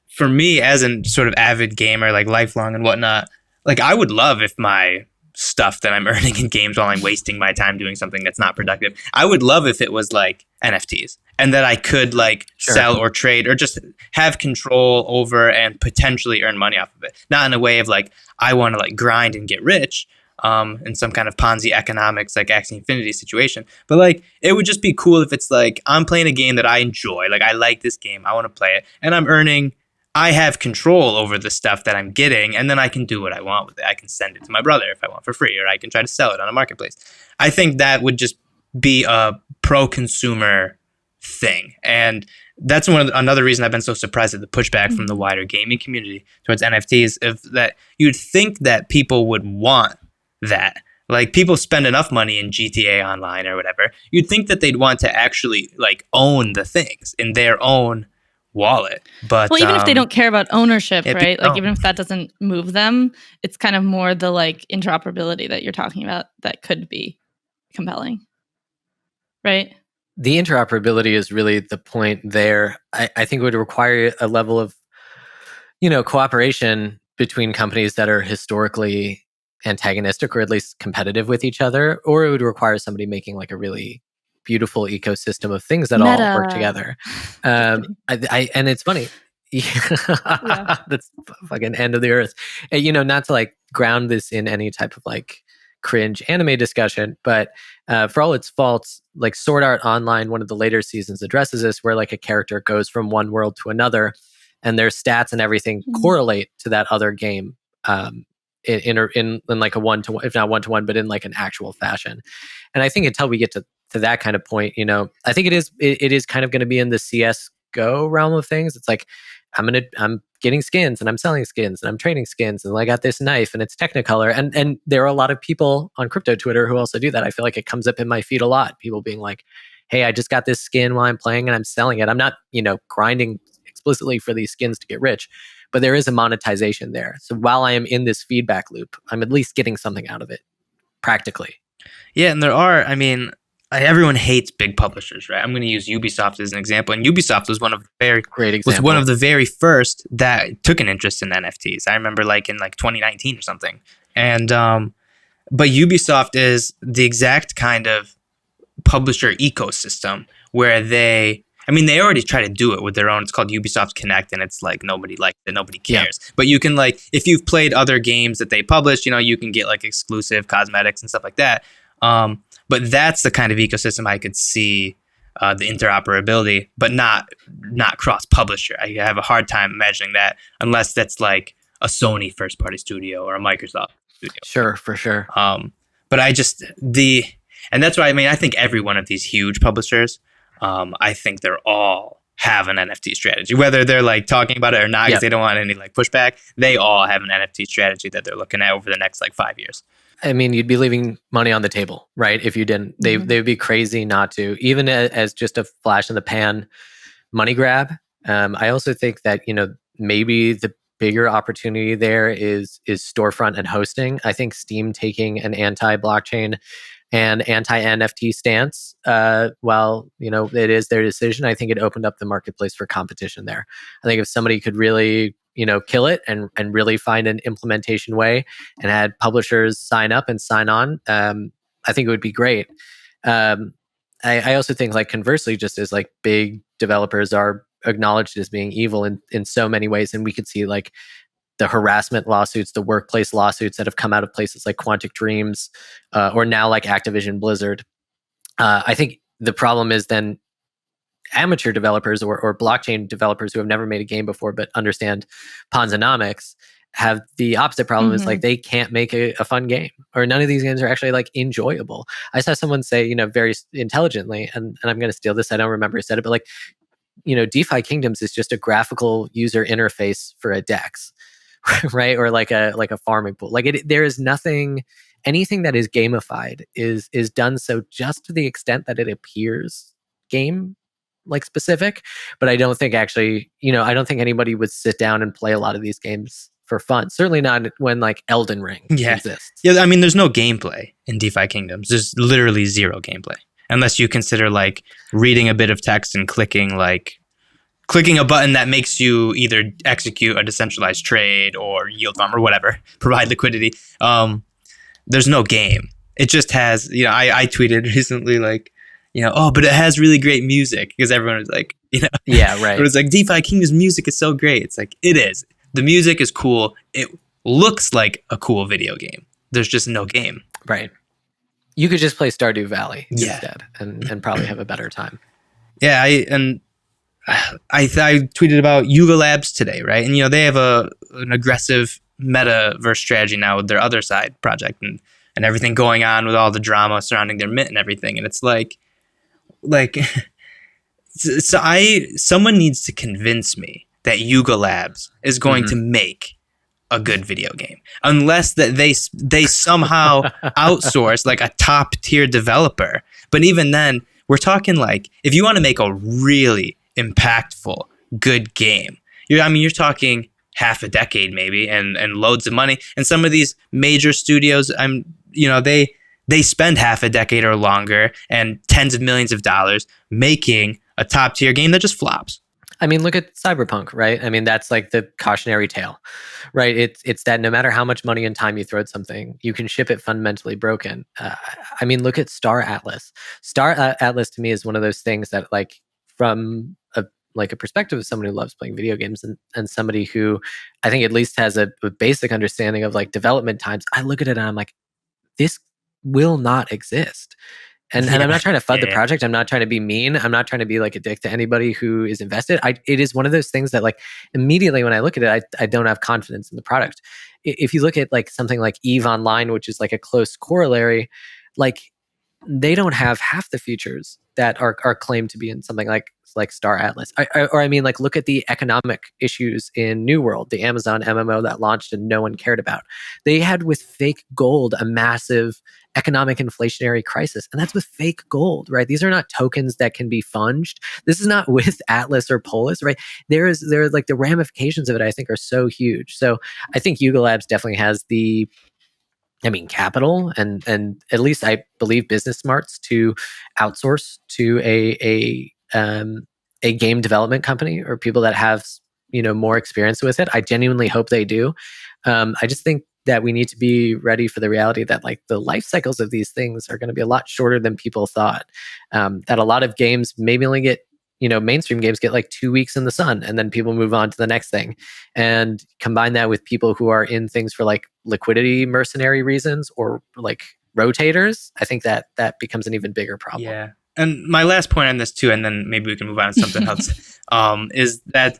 for me, as a sort of avid gamer, like lifelong and whatnot, like I would love if my stuff that I'm earning in games while I'm wasting my time doing something that's not productive, I would love if it was like NFTs, and that I could like sell or trade or just have control over and potentially earn money off of it. Not in a way of like, I want to like grind and get rich, in some kind of Ponzi economics, like Axie Infinity situation. But like, it would just be cool if it's like, I'm playing a game that I enjoy. Like, I like this game, I want to play it, and I have control over the stuff that I'm getting, and then I can do what I want with it. I can send it to my brother if I want for free, or I can try to sell it on a marketplace. I think that would just be a pro-consumer thing. And that's another reason I've been so surprised at the pushback from the wider gaming community towards NFTs, of that you'd think that people would want that. Like, people spend enough money in GTA Online or whatever. You'd think that they'd want to actually like own the things in their own wallet. But well, even if they don't care about ownership, right? Like, even if that doesn't move them, it's kind of more the like interoperability that you're talking about that could be compelling, right? The interoperability is really the point there. I think it would require a level of, cooperation between companies that are historically antagonistic or at least competitive with each other, or it would require somebody making like a really beautiful ecosystem of things that all work together. And it's funny. That's fucking end of the earth. And, not to like ground this in any type of like cringe anime discussion, but for all its faults, like Sword Art Online, one of the later seasons addresses this, where like a character goes from one world to another, and their stats and everything correlate to that other game, in like a one-to-one, if not one-to-one, but in like an actual fashion. And I think until we get to that kind of point, I think it is kind of going to be in the CS:GO realm of things. It's like, I'm getting skins and I'm selling skins and I'm trading skins, and I got this knife and it's Technicolor. And there are a lot of people on crypto Twitter who also do that. I feel like it comes up in my feed a lot. People being like, hey, I just got this skin while I'm playing and I'm selling it. I'm not, grinding explicitly for these skins to get rich, but there is a monetization there. So while I am in this feedback loop, I'm at least getting something out of it practically. Yeah, and there are, I mean, everyone hates big publishers, right? I'm going to use Ubisoft as an example, and Ubisoft was one of the very first that took an interest in NFTs. I remember like in like 2019 or something. And but Ubisoft is the exact kind of publisher ecosystem where they already try to do it with their own. It's called Ubisoft Connect, and it's like nobody likes it, nobody cares. Yeah. But you can, like, if you've played other games that they publish, you can get like exclusive cosmetics and stuff like that. But that's the kind of ecosystem I could see the interoperability, but not cross-publisher. I have a hard time imagining that unless that's like a Sony first-party studio or a Microsoft studio. Sure, for sure. But and that's why I think every one of these huge publishers, I think they're all have an NFT strategy, whether they're like talking about it or not, because they don't want any like pushback. They all have an NFT strategy that they're looking at over the next like 5 years. I mean, you'd be leaving money on the table, right? If you didn't, they would be crazy not to, even as just a flash in the pan money grab. I also think that, maybe the bigger opportunity there is storefront and hosting. I think Steam taking an anti-blockchain and anti-NFT stance. While it is their decision, I think it opened up the marketplace for competition there. I think if somebody could really kill it and really find an implementation way and had publishers sign up and sign on, I think it would be great. I also think, like, conversely, just as like big developers are acknowledged as being evil in so many ways, and we could see like the harassment lawsuits, the workplace lawsuits that have come out of places like Quantic Dreams, or now like Activision Blizzard. I think the problem is then amateur developers or blockchain developers who have never made a game before but understand Ponzonomics have the opposite problem. Is like they can't make a fun game, or none of these games are actually like enjoyable. I saw someone say, very intelligently, and I'm going to steal this, I don't remember who said it, but like, DeFi Kingdoms is just a graphical user interface for a DEX, right? Or like a farming pool. Like there is anything that is gamified is done so just to the extent that it appears game like specific, but I don't think actually, I don't think anybody would sit down and play a lot of these games for fun. Certainly not when like Elden Ring exists. Yeah, I mean, there's no gameplay in DeFi Kingdoms. There's literally zero gameplay, unless you consider like reading a bit of text and clicking a button that makes you either execute a decentralized trade or yield farm or whatever, provide liquidity. There's no game. It just has, I tweeted recently like, but it has really great music, because everyone was like, yeah, right. It was like DeFi Kingdoms music is so great. It's like, it is. The music is cool. It looks like a cool video game. There's just no game. Right. You could just play Stardew Valley instead and probably have a better time. Yeah, I tweeted about Yuga Labs today, right? And they have an aggressive metaverse strategy now with their other side project and everything going on with all the drama surrounding their mint and everything. And it's like someone needs to convince me that Yuga Labs is going to make a good video game, unless that they somehow outsource like a top tier developer. But even then, we're talking like, if you want to make a really impactful good game, you're talking half a decade maybe, and loads of money. And some of these major studios, they spend half a decade or longer and tens of millions of dollars making a top tier game that just flops. I mean, look at Cyberpunk, right? I mean, that's like the cautionary tale, right? It's that no matter how much money and time you throw at something, you can ship it fundamentally broken. I mean, look at Star Atlas. Star Atlas to me is one of those things that, like, from a perspective of someone who loves playing video games and somebody who I think at least has a basic understanding of like development times, I look at it and I'm like, this will not exist. And I'm not trying to FUD the project. I'm not trying to be mean. I'm not trying to be like a dick to anybody who is invested. It is one of those things that, like, immediately when I look at it, I don't have confidence in the product. If you look at like something like EVE Online, which is like a close corollary, like they don't have half the features that are claimed to be in something like Star Atlas. I mean, like, look at the economic issues in New World, the Amazon MMO that launched and no one cared about. They had with fake gold a massive economic inflationary crisis, and that's with fake gold, right? These are not tokens that can be funged. This is not with Atlas or Polis, right? There are like the ramifications of it, I think, are so huge. So I think Yuga Labs definitely has the capital and at least I believe business smarts to outsource to a game development company or people that have more experience with it. I genuinely hope they do. I just think that we need to be ready for the reality that, like, the life cycles of these things are going to be a lot shorter than people thought. That a lot of games maybe only get, mainstream games get like 2 weeks in the sun and then people move on to the next thing. And combine that with people who are in things for like liquidity mercenary reasons or like rotators, I think that becomes an even bigger problem. Yeah. And my last point on this too, and then maybe we can move on to something else, is that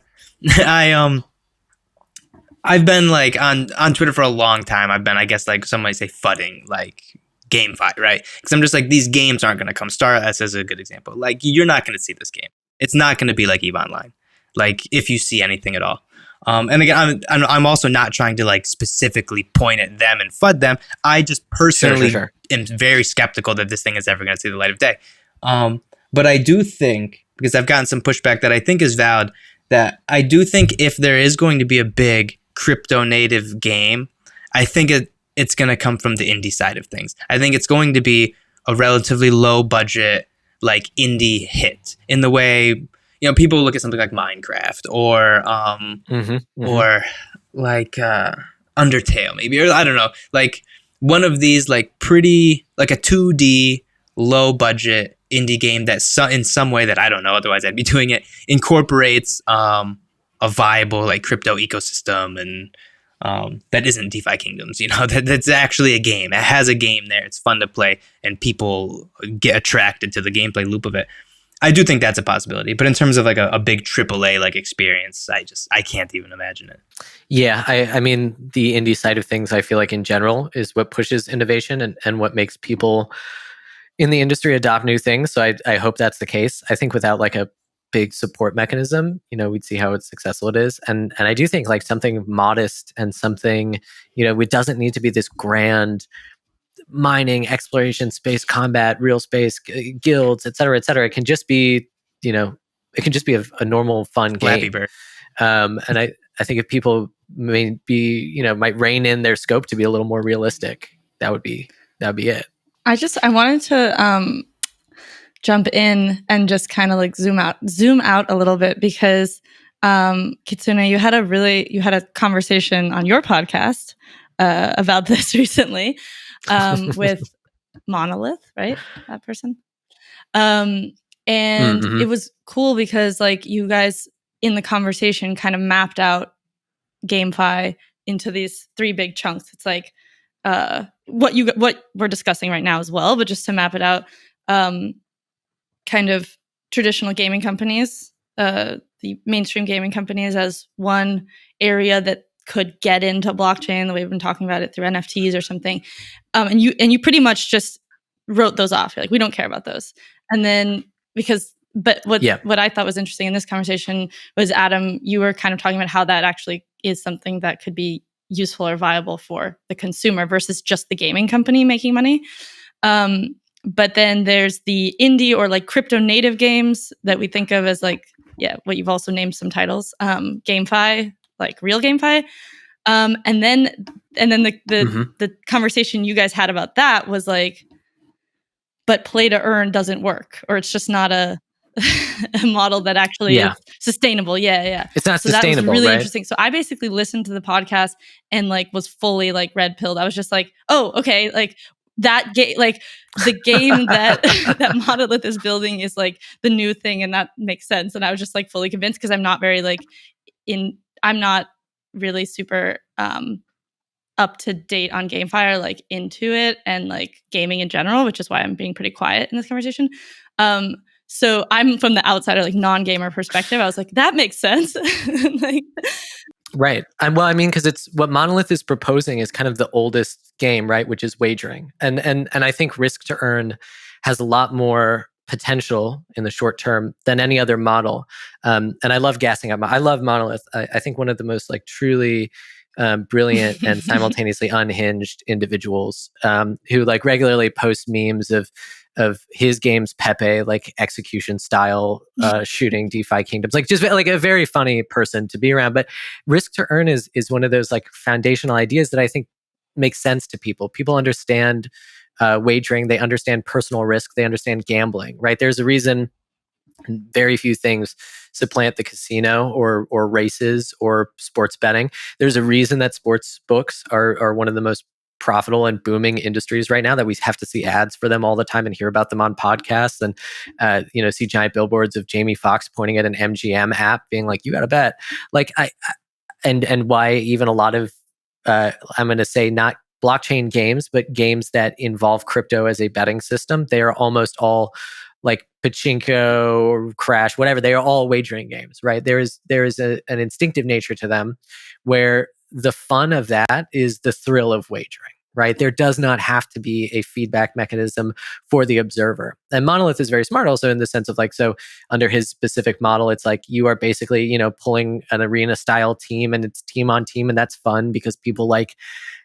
I've been like on Twitter for a long time. I've been, I guess, like some might say, FUDing like GameFi, right? Because I'm just like, these games aren't going to come. Star S is a good example. Like, you're not going to see this game. It's not going to be like EVE Online, like if you see anything at all. And again, I'm also not trying to like specifically point at them and FUD them. I just personally am very skeptical that this thing is ever going to see the light of day. But I do think, because I've gotten some pushback that I think is valid, that I do think if there is going to be a big crypto native game, I think it's going to come from the indie side of things. I think it's going to be a relatively low budget like indie hit in the way people look at something like Minecraft or like Undertale maybe, or I don't know, like one of these like pretty like a 2D low budget indie game that in some way that I don't know, otherwise I'd be doing it, incorporates a viable like crypto ecosystem and that isn't DeFi Kingdoms, that's actually a game. It has a game there. It's fun to play and people get attracted to the gameplay loop of it. I do think that's a possibility, but in terms of like a big AAA like experience, I can't even imagine it. Yeah, I mean, the indie side of things, I feel like in general is what pushes innovation and what makes people in the industry adopt new things. So I hope that's the case. I think without like a big support mechanism, we'd see how successful it is. And I do think like something modest and something, it doesn't need to be this grand mining, exploration, space combat, real space, guilds, et cetera, et cetera. It can just be, it can just be a normal, fun game. And I think if people might rein in their scope to be a little more realistic, that would be it. I wanted to jump in and just kind of like zoom out a little bit because Kitsune, you had a conversation on your podcast about this recently with Monolith, right? That person. And it was cool because like you guys in the conversation kind of mapped out GameFi into these 3 big chunks. It's like what we're discussing right now as well, but just to map it out, kind of traditional gaming companies, the mainstream gaming companies as one area that could get into blockchain the way we've been talking about it through NFTs or something. And you pretty much just wrote those off. You're like, we don't care about those. And then what I thought was interesting in this conversation was, Adam, you were kind of talking about how that actually is something that could be useful or viable for the consumer versus just the gaming company making money. But then there's the indie or like crypto native games that we think of as like, what you've also named some titles, GameFi, like real GameFi. And then the conversation you guys had about that was like, but play to earn doesn't work, or it's just not a model that actually is sustainable. Yeah. It's not so sustainable. That was really right? interesting. So I basically listened to the podcast and like was fully like red pilled. I was just like, oh, okay, like that game, like the game that that Monolith is building is like the new thing, and that makes sense. And I was just like fully convinced because I'm not very like I'm not really super up to date on GameFi or like into it and like gaming in general, which is why I'm being pretty quiet in this conversation. So I'm from the outsider, like non-gamer perspective. I was like, that makes sense. like, Right. Well, I mean, because it's what Monolith is proposing is kind of the oldest game, right? Which is wagering, and I think risk to earn has a lot more potential in the short term than any other model. And I love gassing up. I love Monolith. I think one of the most like truly brilliant and simultaneously unhinged individuals who like regularly post memes of his game's Pepe, like execution style shooting DeFi Kingdoms, like just like a very funny person to be around. But risk to earn is one of those like foundational ideas that I think makes sense to people. People understand wagering, they understand personal risk, they understand gambling, right? There's a reason very few things supplant the casino or races or sports betting. There's a reason that sports books are one of the most profitable and booming industries right now, that we have to see ads for them all the time and hear about them on podcasts and see giant billboards of Jamie Foxx pointing at an MGM app being like, you got to bet. Like and why even a lot of I'm going to say not blockchain games, but games that involve crypto as a betting system, they are almost all like pachinko or crash, whatever. They are all wagering games, right? There is an instinctive nature to them where the fun of that is the thrill of wagering, right? There does not have to be a feedback mechanism for the observer. And Monolith is very smart also in the sense of like, so under his specific model, it's like you are basically, pulling an arena style team and it's team on team. And that's fun because people like,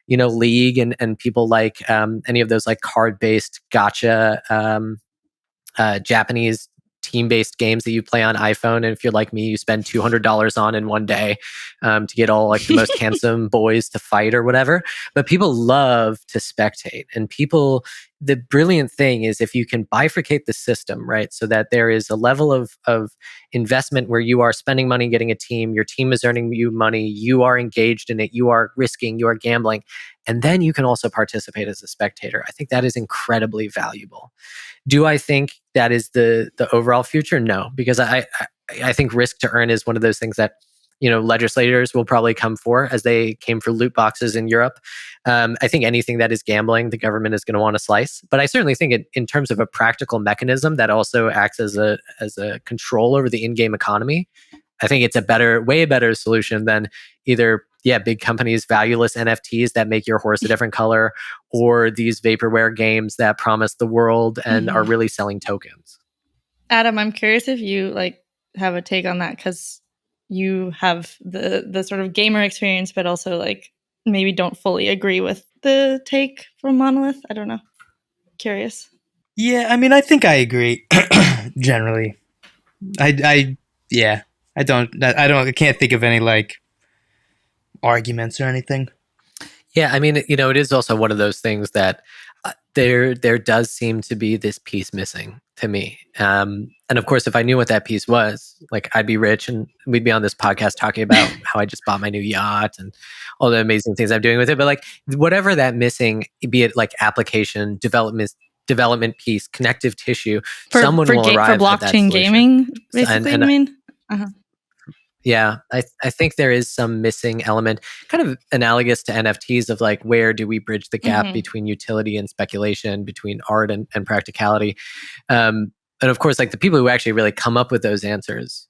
League and people like any of those like card based gotcha Japanese team-based games that you play on iPhone, and if you're like me, you spend $200 on in one day to get all like the most handsome boys to fight or whatever. But people love to spectate, and the brilliant thing is if you can bifurcate the system, right, so that there is a level of investment where you are spending money getting a team, your team is earning you money, you are engaged in it, you are risking, you are gambling, and then you can also participate as a spectator. I think that is incredibly valuable. Do I think that is the overall future? No, because I think risk to earn is one of those things that legislators will probably come for, as they came for loot boxes in Europe. I think anything that is gambling, the government is going to want to slice. But I certainly think in terms of a practical mechanism that also acts as a control over the in-game economy, I think it's way better solution than either big companies, valueless NFTs that make your horse a different color, or these vaporware games that promise the world and are really selling tokens. Adam, I'm curious if you have a take on that, because you have the sort of gamer experience, but also maybe don't fully agree with the take from Monolith. I don't know. Curious. Yeah, I mean, I think I agree generally. I can't think of any arguments or anything. Yeah, I mean, it is also one of those things that there does seem to be this piece missing to me. And of course, if I knew what that piece was, I'd be rich and we'd be on this podcast talking about how I just bought my new yacht and all the amazing things I'm doing with it. But whatever that missing, be it application development piece, connective tissue, someone will arrive for blockchain gaming, basically. You mean? Uh-huh. Yeah, I think there is some missing element, kind of analogous to NFTs, of where do we bridge the gap between utility and speculation, between art and practicality. And of course, the people who actually really come up with those answers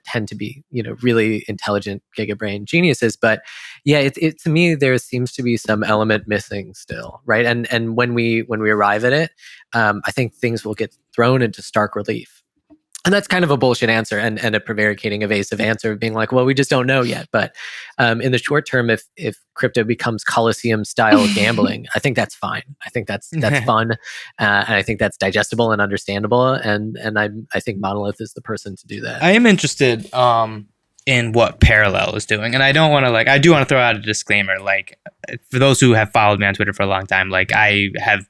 tend to be, really intelligent gigabrain geniuses. But yeah, to me, there seems to be some element missing still, right? And when we arrive at it, I think things will get thrown into stark relief. And that's kind of a bullshit answer and a prevaricating, evasive answer of being well, we just don't know yet. But in the short term, if crypto becomes Coliseum style gambling, I think that's fine. I think that's fun, and I think that's digestible and understandable. And I think Monolith is the person to do that. I am interested in what Parallel is doing, and I don't want to I do want to throw out a disclaimer. For those who have followed me on Twitter for a long time, I have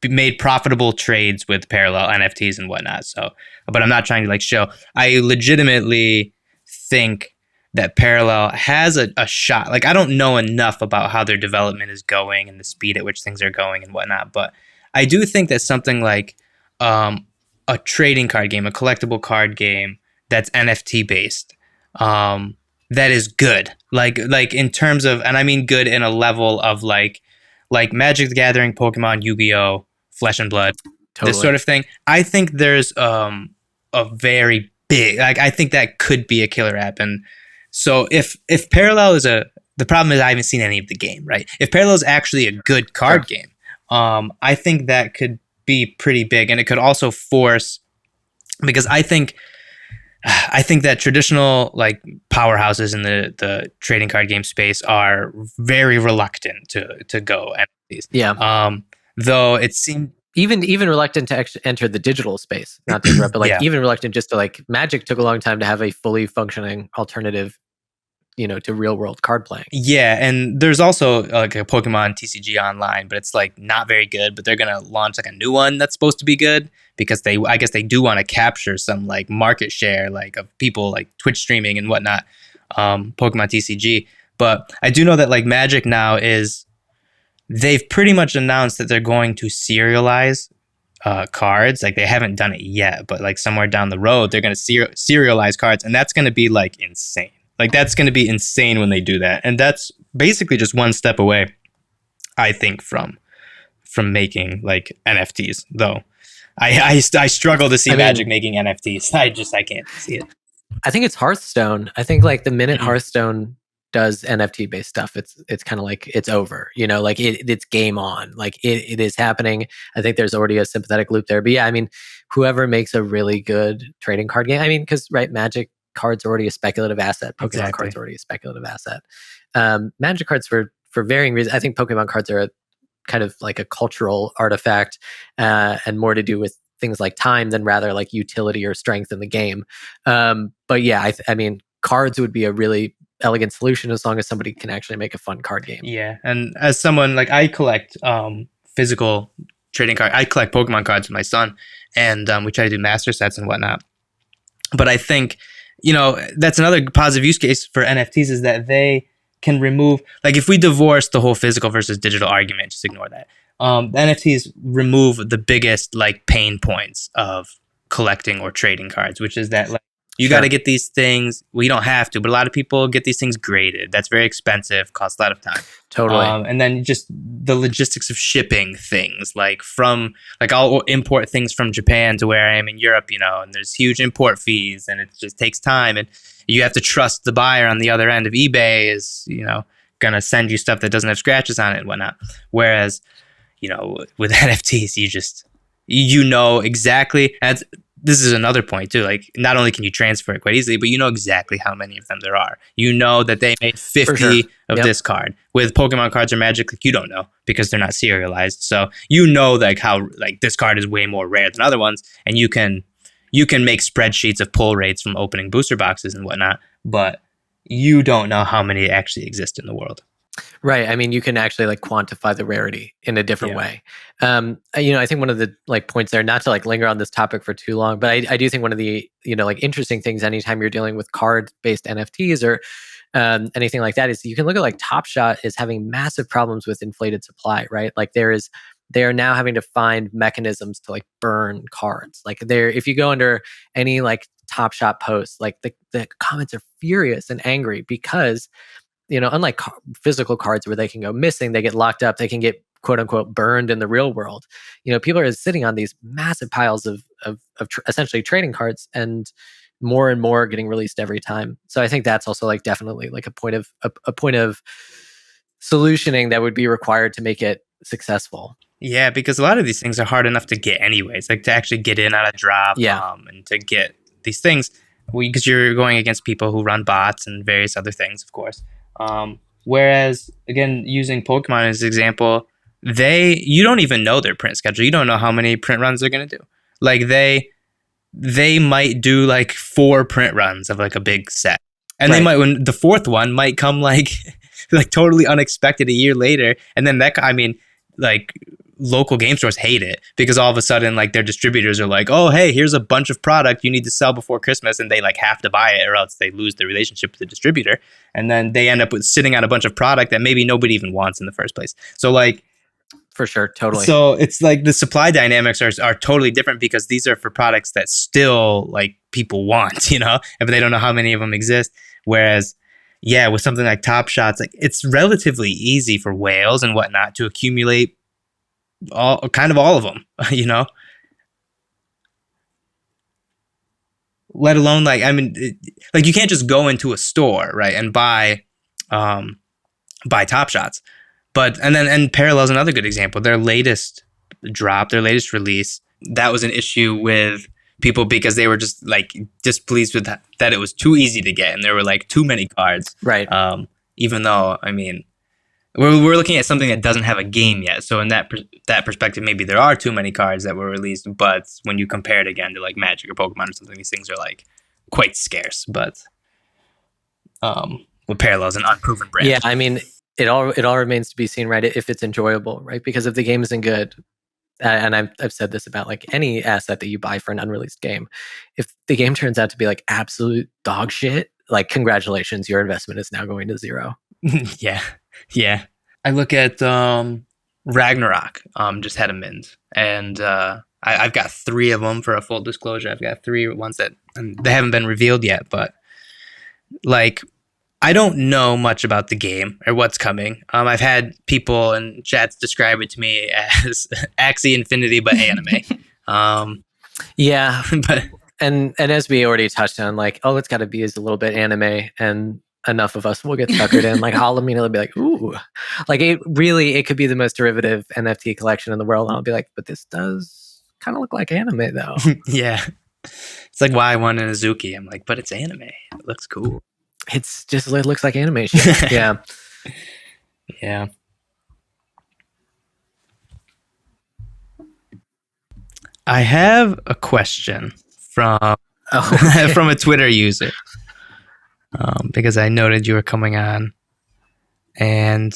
made profitable trades with Parallel NFTs and whatnot. So, but I'm not trying to show. I legitimately think that Parallel has a shot. I don't know enough about how their development is going and the speed at which things are going and whatnot, but I do think that something like a trading card game, a collectible card game that's NFT based, that is good. In terms of, and I mean good in a level of like Magic the Gathering, Pokemon, Yu-Gi-Oh, Flesh and Blood, this sort of thing. I think there's a very big, I think that could be a killer app. And so if Parallel is the problem is I haven't seen any of the game, right? If Parallel is actually a good card game, I think that could be pretty big, and it could also force, because I think that traditional powerhouses in the trading card game space are very reluctant to go NFTs. Yeah. Though it seemed even reluctant to enter the digital space, not to interrupt, but even reluctant just to Magic took a long time to have a fully functioning alternative, to real world card playing. Yeah, and there's also a Pokemon TCG online, but it's not very good. But they're gonna launch a new one that's supposed to be good, because I guess they do want to capture some market share of people Twitch streaming and whatnot. Pokemon TCG, but I do know that Magic now they've pretty much announced that they're going to serialize cards. They haven't done it yet, but somewhere down the road they're going to serialize cards, and that's going to be insane. That's going to be insane when they do that, and that's basically just one step away, I think, from making NFTs. Though I struggle to see Magic making NFTs. I can't see it. I think it's Hearthstone. I think the minute Hearthstone does NFT based stuff, it's kind of it's over. It's game on. It is happening. I think there's already a sympathetic loop there. But yeah, I mean, whoever makes a really good trading card game, I mean, because Magic cards are already a speculative asset. Pokemon cards are already a speculative asset. Magic cards for varying reasons. I think Pokemon cards are kind of a cultural artifact, and more to do with things like time than rather like utility or strength in the game. But yeah, I mean, cards would be a really elegant solution as long as somebody can actually make a fun card game. Yeah, and as someone like I collect physical trading cards, I collect Pokemon cards with my son, and we try to do master sets and whatnot. But I think, that's another positive use case for NFTs is that they can remove, like if we divorce the whole physical versus digital argument, just ignore that. The NFTs remove the biggest like pain points of collecting or trading cards, which is that like you got to get these things. We don't have to, but a lot of people get these things graded. That's very expensive, costs a lot of time. Totally. And then just the logistics of shipping things, like I'll import things from Japan to where I am in Europe, and there's huge import fees, and it just takes time, and you have to trust the buyer on the other end of eBay is, gonna send you stuff that doesn't have scratches on it and whatnot. Whereas, with NFTs, you know exactly. And this is another point too. Like, not only can you transfer it quite easily, but you know exactly how many of them there are. You know that they made 50 of this card. With Pokemon cards or Magic, like, you don't know because they're not serialized. So like how like this card is way more rare than other ones, and you can make spreadsheets of pull rates from opening booster boxes and whatnot, but you don't know how many actually exist in the world. Right. I mean, you can actually like quantify the rarity in a different way. I think one of the like points there, not to like linger on this topic for too long, but I do think one of the, like interesting things anytime you're dealing with card-based NFTs or anything like that is you can look at like Top Shot is having massive problems with inflated supply, right? Like they are now having to find mechanisms to like burn cards. Like if you go under any like Top Shot posts, like the comments are furious and angry because unlike physical cards where they can go missing, they get locked up, they can get quote unquote burned in the real world. People are sitting on these massive piles of essentially trading cards, and more getting released every time. So I think that's also like definitely like a point of solutioning that would be required to make it successful. Yeah, because a lot of these things are hard enough to get anyways, like to actually get in on a drop, and to get these things, because you're going against people who run bots and various other things, of course. Whereas, again, using Pokemon as an example, you don't even know their print schedule. You don't know how many print runs they're going to do. Like they might do like 4 print runs of like a big set. And they might, when the 4th one might come like totally unexpected a year later. And then like local game stores hate it because all of a sudden like their distributors are like, oh, hey, here's a bunch of product you need to sell before Christmas, and they like have to buy it or else they lose their relationship with the distributor, and then they end up sitting on a bunch of product that maybe nobody even wants in the first place. So like, for sure, totally. So it's like the supply dynamics are totally different because these are for products that still like people want, if they don't know how many of them exist. Whereas with something like Top Shots, like it's relatively easy for whales and whatnot to accumulate all of them, let alone like, like you can't just go into a store, right, and buy Top Shots. And Parallel's another good example. Their latest release, that was an issue with people because they were just like displeased with that it was too easy to get and there were like too many cards. Right. Even though, we're looking at something that doesn't have a game yet. So in that perspective, maybe there are too many cards that were released. But when you compare it again to like Magic or Pokemon or something, these things are like quite scarce. But Parallel is an unproven brand. Yeah, it all remains to be seen, right? If it's enjoyable, right? Because if the game isn't good, and I've said this about like any asset that you buy for an unreleased game, if the game turns out to be like absolute dog shit, like congratulations, your investment is now going to zero. Yeah. I look at Ragnarok. Just had a mint, and I've got 3 of them for a full disclosure. I've got 3 ones that they haven't been revealed yet, but like I don't know much about the game or what's coming. I've had people in chats describe it to me as Axie Infinity but anime. Yeah, but and as we already touched on, like it's got to be as a little bit anime, and enough of us will get suckered in. Like I'll immediately be like, ooh, like it could be the most derivative NFT collection in the world. And I'll be like, but this does kind of look like anime though. Yeah, it's like why I want an Azuki. I'm like, but it's anime. It looks cool. It looks like animation. Yeah. Yeah. I have a question from Okay. from a Twitter user because I noted you were coming on, and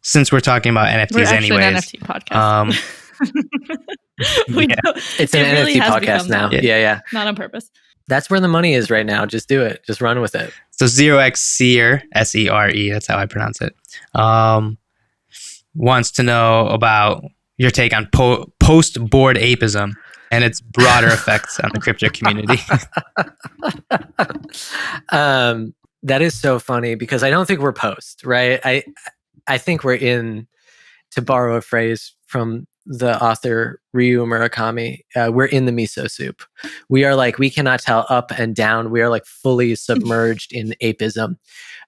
since we're talking about NFTs We're actually anyways, an NFT podcast. We yeah. know, It's an it really NFT has podcast become now. that. Yeah. Not on purpose. That's where the money is right now. Just do it. Just run with it. So 0x Seer, Sere, that's how I pronounce it, wants to know about your take on post-Bored-Apeism and its broader effects on the crypto community. That is so funny because I don't think we're post, right? I think we're in, to borrow a phrase from the author Ryu Murakami, we're in the miso soup. We are like, we cannot tell up and down. We are like fully submerged in apeism.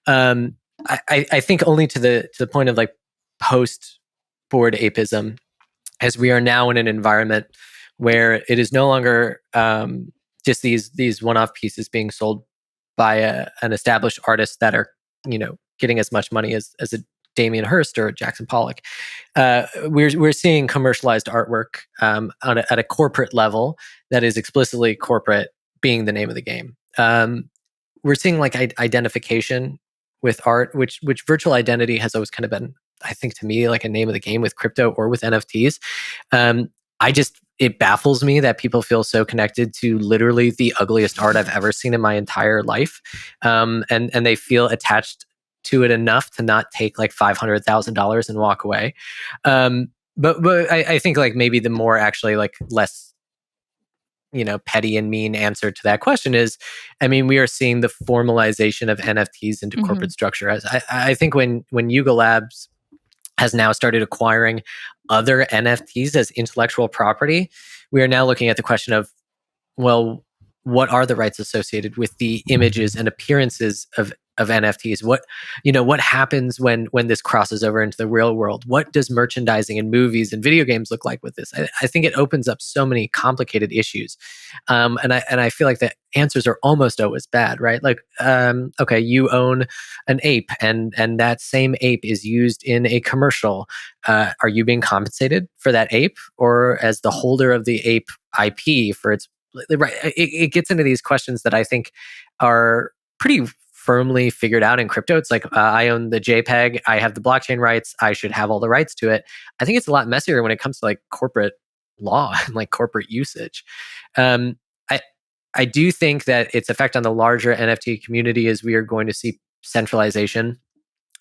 I think only to the point of like post-Bored-Apeism, as we are now in an environment where it is no longer just these one-off pieces being sold by an established artist that are, getting as much money as a Damien Hirst or Jackson Pollock. We're seeing commercialized artwork at a corporate level that is explicitly corporate being the name of the game. We're seeing like identification with art, which virtual identity has always kind of been, I think, to me, like a name of the game with crypto or with NFTs. It baffles me that people feel so connected to literally the ugliest art I've ever seen in my entire life, and they feel attached to it enough to not take like $500,000 and walk away. But I think like maybe the more actually like less petty and mean answer to that question is, I mean, we are seeing the formalization of NFTs into corporate structure. As I think when Yuga Labs has now started acquiring other NFTs as intellectual property, we are now looking at the question of, well, what are the rights associated with the images and appearances of NFTs? What happens when this crosses over into the real world? What does merchandising and movies and video games look like with this? I think it opens up so many complicated issues, and I feel like the answers are almost always bad, right? Like, okay, you own an ape, and that same ape is used in a commercial. Are you being compensated for that ape, or as the holder of the ape IP for its right? It gets into these questions that I think are pretty firmly figured out in crypto. It's like, I own the JPEG, I have the blockchain rights, I should have all the rights to it. I think it's a lot messier when it comes to like corporate law and like corporate usage. I do think that its effect on the larger NFT community is we are going to see centralization.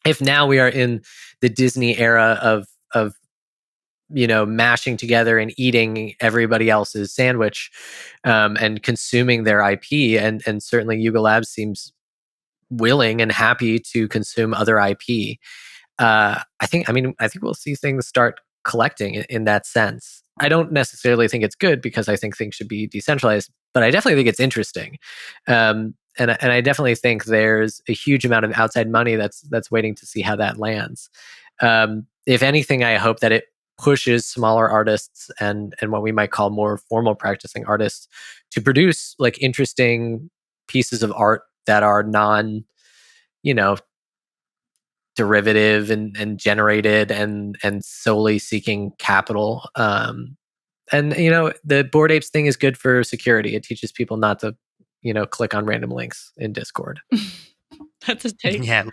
If now we are in the Disney era of mashing together and eating everybody else's sandwich, and consuming their IP, and certainly Yuga Labs seems willing and happy to consume other IP. I think we'll see things start collecting in that sense. I don't necessarily think it's good because I think things should be decentralized, but I definitely think it's interesting. And I definitely think there's a huge amount of outside money that's waiting to see how that lands. If anything, I hope that it pushes smaller artists and what we might call more formal practicing artists to produce like interesting pieces of art that are non, derivative and generated and solely seeking capital. And the Bored Apes thing is good for security. It teaches people not to, click on random links in Discord. That's a take. Yeah,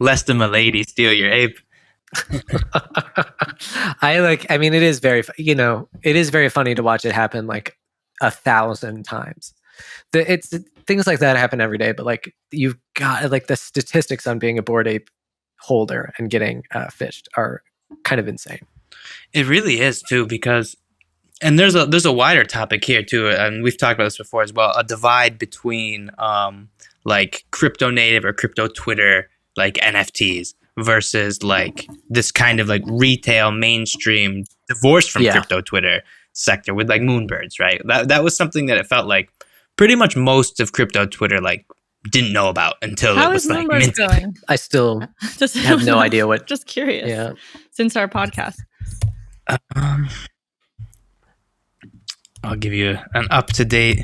lest the Miladys steal your ape. It is very, it is very funny to watch it happen like 1,000 times. It's things like that happen every day, but like you've got like the statistics on being a Bored Ape holder and getting fished are kind of insane. It really is too, because and there's a wider topic here too, and we've talked about this before as well. A divide between like crypto native or crypto Twitter like NFTs versus like this kind of like retail mainstream divorced from crypto Twitter sector with like Moonbirds, right? That was something that it felt like pretty much most of crypto Twitter like didn't know about until How it was is like Moonbirds going? I still Just have no idea what. Just curious. Yeah. Since our podcast. I'll give you an up-to-date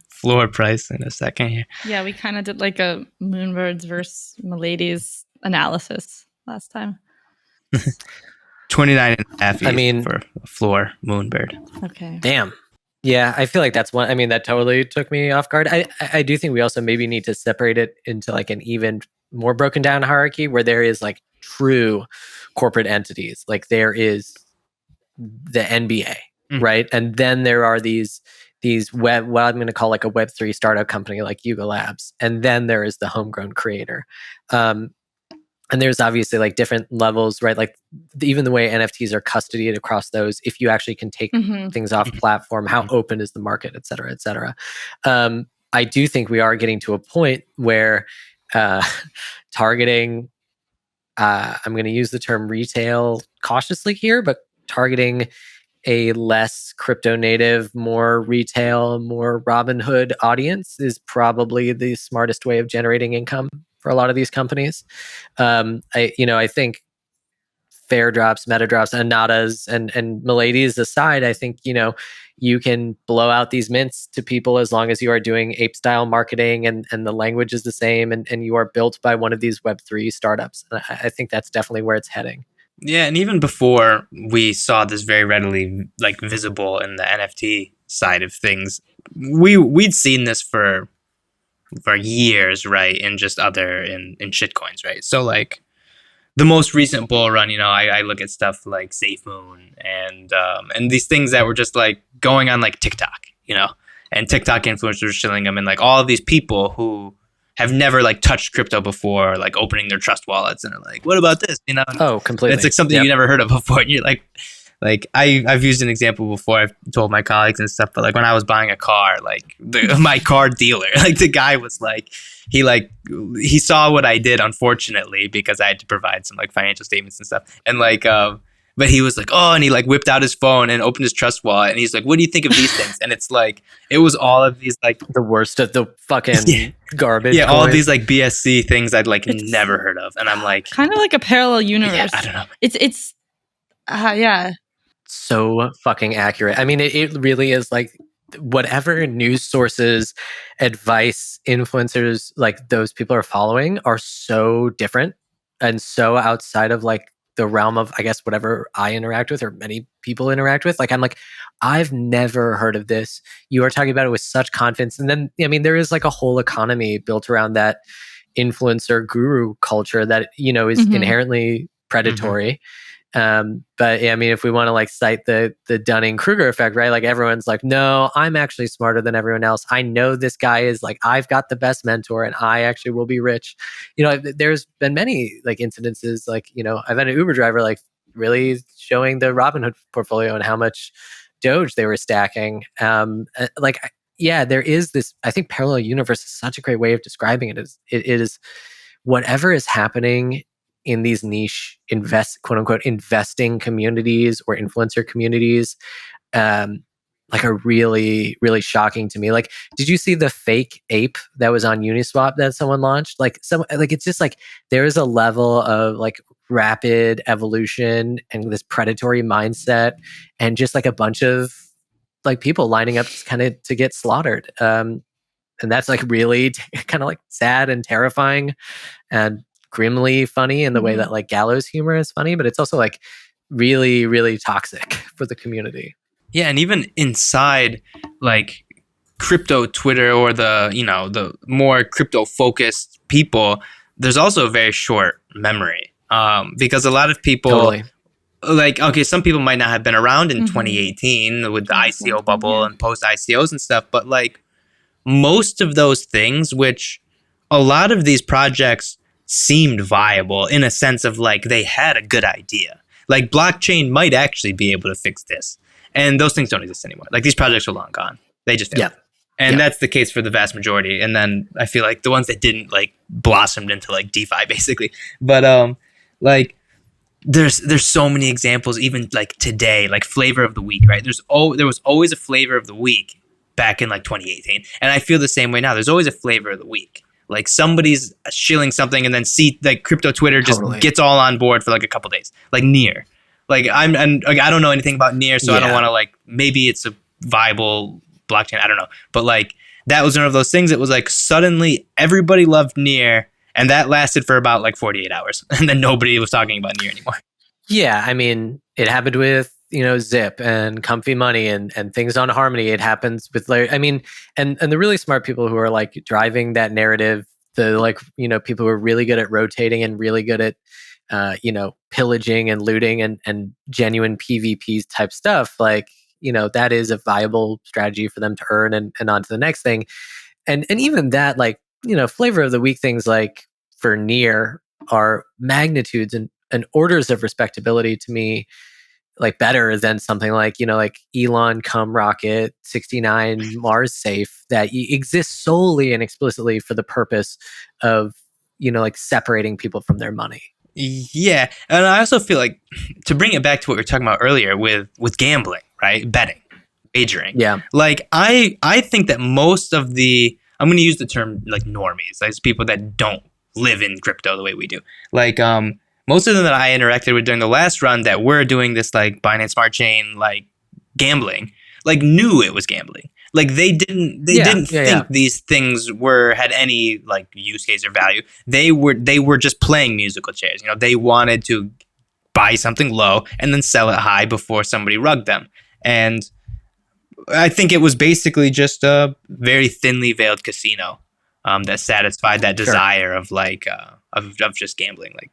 floor price in a second here. Yeah, we kind of did like a Moonbirds versus Miladys analysis last time. 29 and a half I mean, for a floor moonbird. Okay. Damn. Yeah, I feel like that's one. I mean, that totally took me off guard. I do think we also maybe need to separate it into like an even more broken down hierarchy where there is like true corporate entities. Like there is the NBA, right? And then there are these web, what I'm going to call like a Web3 startup company like Yuga Labs, and then there is the homegrown creator. And there's obviously like different levels, right? Like even the way NFTs are custodied across those, if you actually can take things off platform, how open is the market, et cetera, et cetera. I do think we are getting to a point where targeting, I'm going to use the term retail cautiously here, but targeting a less crypto native, more retail, more Robinhood audience is probably the smartest way of generating income for a lot of these companies. I think fair drops, meta drops, Anadas and Miladys aside, I think, you can blow out these mints to people as long as you are doing ape style marketing and the language is the same and you are built by one of these Web3 startups. And I think that's definitely where it's heading. Yeah, and even before we saw this very readily like visible in the NFT side of things, we'd seen this for years, right? In just in shitcoins, right? So like the most recent bull run, I look at stuff like SafeMoon and these things that were just like going on like TikTok, and TikTok influencers shilling them, and like all of these people who have never like touched crypto before, like opening their trust wallets and are like, what about this? Oh, completely. It's like something you never heard of before. And you're like I've used an example before. I've told my colleagues and stuff, but like when I was buying a car, like my car dealer, like the guy was like, he saw what I did, unfortunately, because I had to provide some like financial statements and stuff. And like, but he was like, oh, and he like whipped out his phone and opened his trust wallet. And he's like, what do you think of these things? And it's like, it was all of these like the worst of the fucking garbage. Yeah, all of these like BSC things I'd like never heard of. And I'm like, kind of like a parallel universe. Yeah, I don't know. It's yeah. So fucking accurate. I mean, it really is like whatever news sources, advice, influencers like those people are following are so different and so outside of like the realm of, I guess, whatever I interact with or many people interact with. Like, I'm like, I've never heard of this. You are talking about it with such confidence. And then, I mean, there is like a whole economy built around that influencer guru culture that, is inherently predatory. But yeah, I mean, if we want to like cite the Dunning-Kruger effect, right? Like everyone's like, no, I'm actually smarter than everyone else. I know this guy is like, I've got the best mentor and I actually will be rich. There's been many like incidences, like, I've had an Uber driver like really showing the Robinhood portfolio and how much Doge they were stacking. Yeah, there is this, I think parallel universe is such a great way of describing it. It is whatever is happening in these niche quote unquote investing communities or influencer communities, like are really, really shocking to me. Like, did you see the fake ape that was on Uniswap that someone launched? It's just like there is a level of like rapid evolution and this predatory mindset, and just like a bunch of like people lining up kind of to get slaughtered. And that's like really kind of like sad and terrifying and grimly funny in the way that like gallows humor is funny, but it's also like really, really toxic for the community. Yeah, and even inside like crypto Twitter or the more crypto focused people, there's also a very short memory, because a lot of people totally. Like, okay, some people might not have been around in 2018 with the ICO bubble and post ICOs and stuff, but like most of those things, which a lot of these projects seemed viable in a sense of like they had a good idea. Like blockchain might actually be able to fix this. And those things don't exist anymore. Like these projects are long gone. They just failed. And that's the case for the vast majority. And then I feel like the ones that didn't like blossomed into like DeFi basically. But like there's so many examples even like today, like flavor of the week, right? There was always a flavor of the week back in like 2018. And I feel the same way now. There's always a flavor of the week. Like somebody's shilling something and then like crypto Twitter just gets all on board for like a couple days. Like Near. Like I don't know anything about Near, so I don't want to like, maybe it's a viable blockchain. I don't know. But like that was one of those things. It was like suddenly everybody loved Near, and that lasted for about like 48 hours. And then nobody was talking about Near anymore. Yeah, I mean, it happened with Zip and Comfy Money and things on Harmony. It happens with I mean, and the really smart people who are like driving that narrative, the people who are really good at rotating and really good at pillaging and looting and genuine PvP type stuff. Like that is a viable strategy for them to earn and on to the next thing. And even that, like flavor of the week things like for Near are magnitudes and orders of respectability to me, like better than something like like Elon Cum Rocket 69 Mars Safe that exists solely and explicitly for the purpose of like separating people from their money. Yeah, and I also feel like, to bring it back to what we were talking about earlier with gambling, right? Betting, wagering. Yeah. Like I think that most of the, I'm going to use the term like normies, like people that don't live in crypto the way we do. Like most of them that I interacted with during the last run that were doing this like Binance Smart Chain like gambling, like knew it was gambling. Like they didn't think these things had any like use case or value. They were just playing musical chairs. They wanted to buy something low and then sell it high before somebody rugged them. And I think it was basically just a very thinly veiled casino that satisfied that desire of like of just gambling. Like,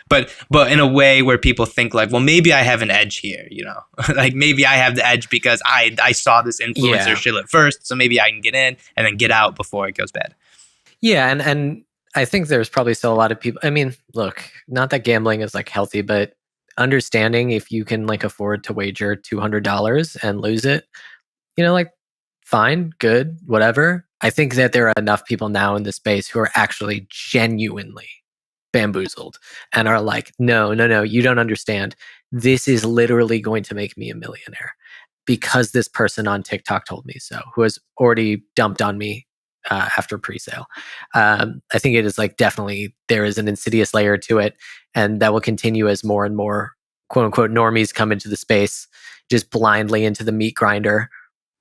but in a way where people think like, well, maybe I have an edge here, like maybe I have the edge because I saw this influencer shill it first, so maybe I can get in and then get out before it goes bad. Yeah, and I think there's probably still a lot of people. I mean, look, not that gambling is like healthy, but understanding if you can like afford to wager $200 and lose it, like fine, good, whatever. I think that there are enough people now in the space who are actually genuinely bamboozled and are like, no, you don't understand. This is literally going to make me a millionaire because this person on TikTok told me so, who has already dumped on me after pre-sale. I think it is like definitely there is an insidious layer to it, and that will continue as more and more quote unquote normies come into the space, just blindly into the meat grinder.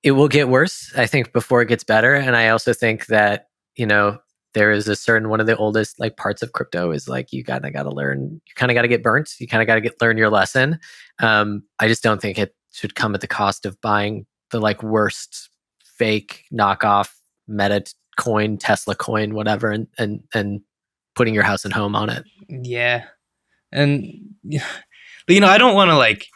It will get worse, I think, before it gets better. And I also think that there is a certain, one of the oldest like parts of crypto is like you gotta learn, you kind of got to get burnt, you kind of got to learn your lesson. I just don't think it should come at the cost of buying the like worst fake knockoff meta coin, Tesla coin, whatever, and putting your house and home on it. Yeah, and I don't want to like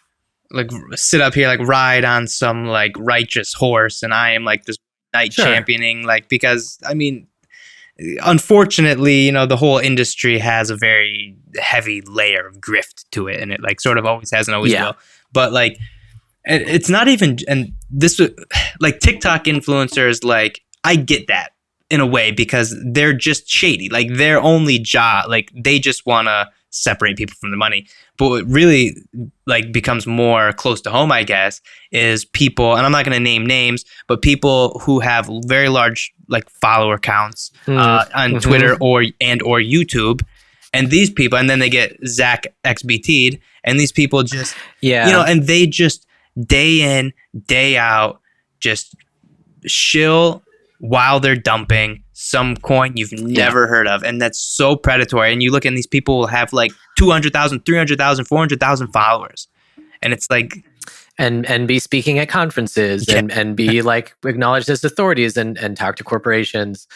sit up here like ride on some like righteous horse and I am like this knight championing, like, because I mean, unfortunately, the whole industry has a very heavy layer of grift to it, and it like sort of always has and always will. But like, it's not even, and this like TikTok influencers, like I get that in a way because they're just shady. Like their only job, like they just want to separate people from the money. But what really like becomes more close to home, I guess, is people, and I'm not going to name names, but people who have very large like follower counts on Twitter or YouTube, and these people, and then they get Zach XBT'd, and these people just and they just day in day out just shill while they're dumping some coin you've never heard of. And that's so predatory. And you look, and these people will have like 200,000, 300,000, 400,000 followers. And it's like... And be speaking at conferences and be like acknowledged as authorities and talk to corporations.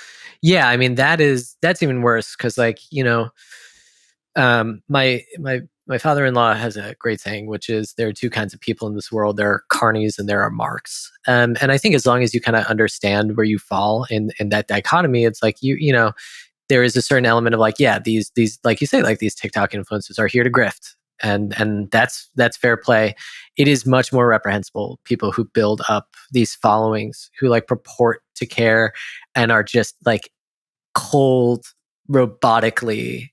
Yeah, I mean, that's even worse because like, my father-in-law has a great saying, which is there are two kinds of people in this world. There are carnies and there are marks. And I think as long as you kind of understand where you fall in that dichotomy, it's like, there is a certain element of like, these, like you say, like these TikTok influencers are here to grift. And that's fair play. It is much more reprehensible people who build up these followings who like purport to care and are just like cold, robotically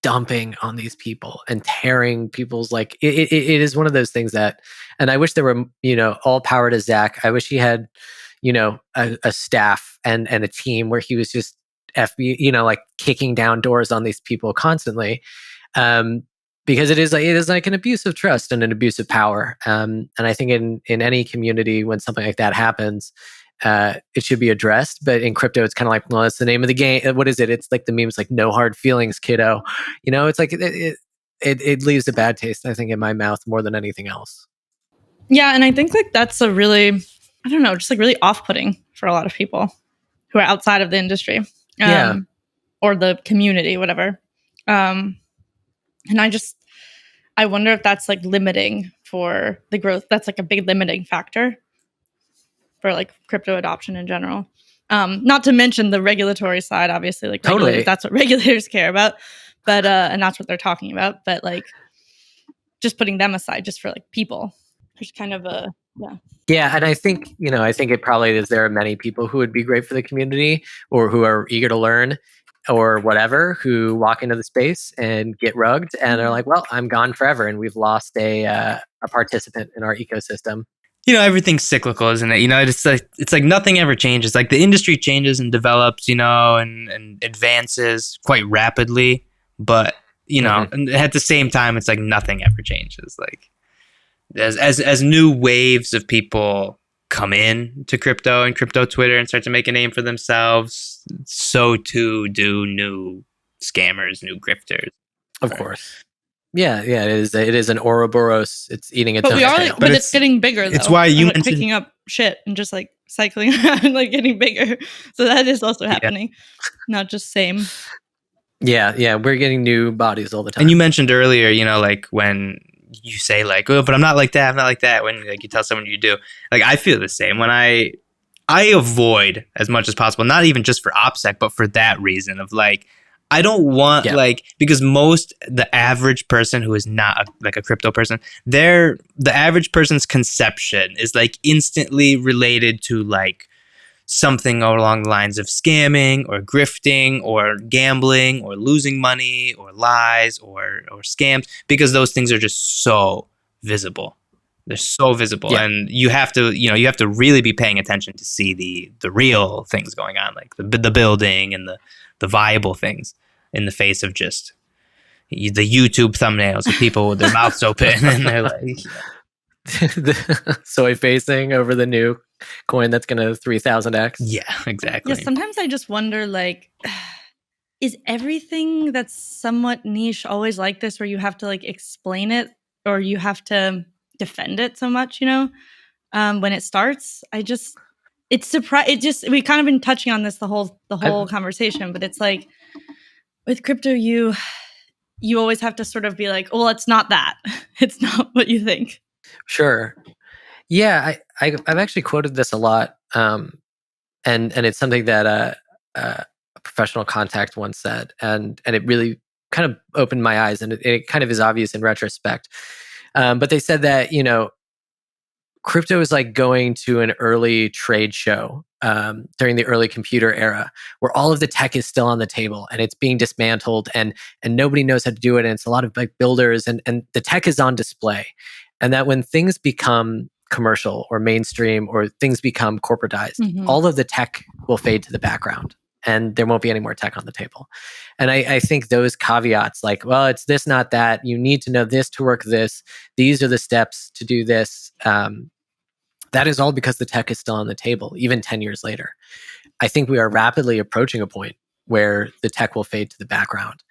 dumping on these people and tearing people's like it is one of those things that, and I wish there were all power to Zach. I wish he had a staff and a team where he was just like kicking down doors on these people constantly, because it is like an abuse of trust and an abuse of power, and I think in any community when something like that happens, it should be addressed. But in crypto, it's kind of like, well, it's the name of the game. What is it? It's like the memes, like no hard feelings, kiddo. It's like it leaves a bad taste, I think, in my mouth more than anything else. Yeah, and I think like that's a really, I don't know, just like really off-putting for a lot of people who are outside of the industry, or the community, whatever. And I wonder if that's like limiting for the growth. That's like a big limiting factor for like crypto adoption in general. Not to mention the regulatory side, obviously, like Totally. that's what regulators care about, but and that's what they're talking about. But like, just putting them aside, just for like people, there's kind of a Yeah, and I think it probably is. There are many people who would be great for the community or who are eager to learn or whatever, who walk into the space and get rugged and are like, well, I'm gone forever, and we've lost a participant in our ecosystem. Everything's cyclical, isn't it? It's like nothing ever changes. Like the industry changes and develops, and advances quite rapidly. But and at the same time, it's like nothing ever changes. Like as new waves of people come in to crypto and crypto Twitter and start to make a name for themselves, so too do new scammers, new grifters. Of course. Yeah, it is an Ouroboros. It's eating its own tail. But it's getting bigger, though. It's why you mentioned picking up shit and just like cycling around, like getting bigger. So that is also happening, not just same. Yeah, we're getting new bodies all the time. And you mentioned earlier, like when you say like, oh, but I'm not like that. When like you tell someone you do, like I feel the same when I avoid as much as possible, not even just for OPSEC, but for that reason of like, I don't want because the average person who is not like a crypto person, the average person's conception is like instantly related to like something along the lines of scamming or grifting or gambling or losing money or lies or scams, because those things are just so visible. They're so visible, and you have to really be paying attention to see the real things going on, like the building and the viable things, in the face of just the YouTube thumbnails of people with their mouths open and they're like the soy facing over the new coin that's gonna 3000x. Yeah, exactly. Yeah, sometimes I just wonder, like, is everything that's somewhat niche always like this, where you have to like explain it or you have to defend it so much, when it starts? It's surprising. We kind of been touching on this the whole conversation, but it's like with crypto, you always have to sort of be like, well, it's not that. It's not what you think. Sure. Yeah, I've actually quoted this a lot, and it's something that a professional contact once said, and it really kind of opened my eyes, and it kind of is obvious in retrospect. But they said that crypto is like going to an early trade show during the early computer era, where all of the tech is still on the table and it's being dismantled, and nobody knows how to do it, and it's a lot of like builders, and the tech is on display, and that when things become commercial or mainstream or things become corporatized, all of the tech will fade to the background and there won't be any more tech on the table. And I think those caveats, like, well, it's this, not that, you need to know this to work this, these are the steps to do this, that is all because the tech is still on the table, even 10 years later. I think we are rapidly approaching a point where the tech will fade to the background.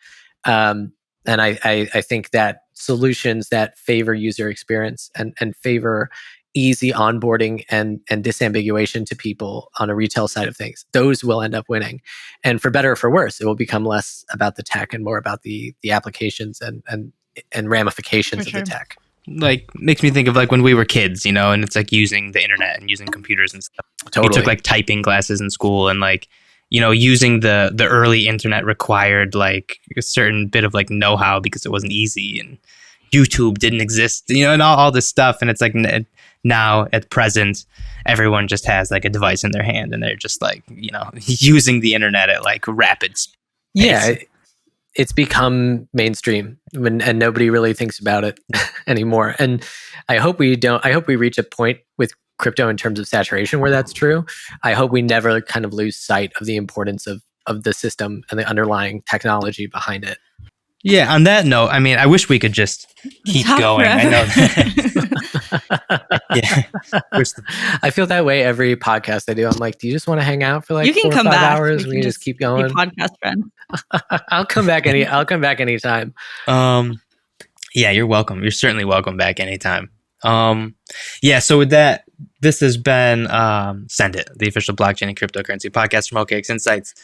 And I think that solutions that favor user experience and favor easy onboarding and disambiguation to people on a retail side of things, those will end up winning. And for better or for worse, it will become less about the tech and more about the applications and ramifications of the tech. Like, makes me think of like when we were kids, and it's like using the internet and using computers and stuff. Totally. We took like typing classes in school, and like, using the early internet required like a certain bit of like know-how because it wasn't easy, and YouTube didn't exist, and all this stuff. And it's like now at present, everyone just has like a device in their hand and they're just like, using the internet at like rapid pace. Yeah, it's become mainstream and nobody really thinks about it anymore. And I hope we reach a point with crypto in terms of saturation where that's true. I hope we never kind of lose sight of the importance of the system and the underlying technology behind it. Yeah, on that note, I mean, I wish we could just keep going. I know that. Yeah. I feel that way every podcast I do. I'm like, do you just want to hang out for like you can 4 or 5 come back. hours? We can just keep going. Podcast friend. I'll come back anytime. Yeah, you're welcome. You're certainly welcome back anytime. Yeah, so with that, this has been Send It, the official blockchain and cryptocurrency podcast from OKX Insights.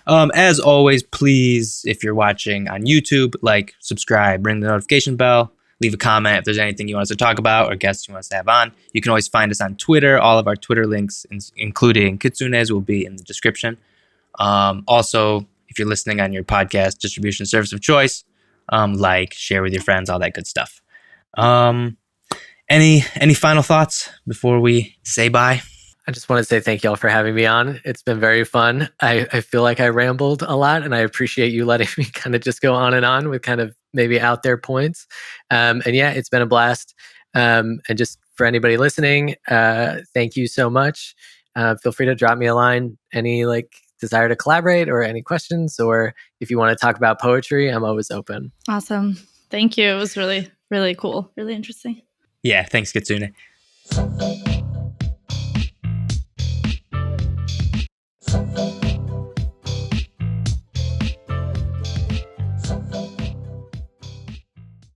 As always, please, if you're watching on YouTube, like, subscribe, ring the notification bell, leave a comment if there's anything you want us to talk about or guests you want us to have on. You can always find us on Twitter. All of our Twitter links, including Kitsune's, will be in the description. Also, if you're listening on your podcast distribution service of choice, like, share with your friends, all that good stuff. Any final thoughts before we say bye? I just want to say thank y'all for having me on. It's been very fun. I feel like I rambled a lot, and I appreciate you letting me kind of just go on with kind of maybe out there points. And yeah, it's been a blast. And just for anybody listening, thank you so much. Feel free to drop me a line, any like desire to collaborate or any questions, or if you want to talk about poetry, I'm always open. Awesome. Thank you. It was really, really cool. Really interesting. Yeah, thanks, Kitsune.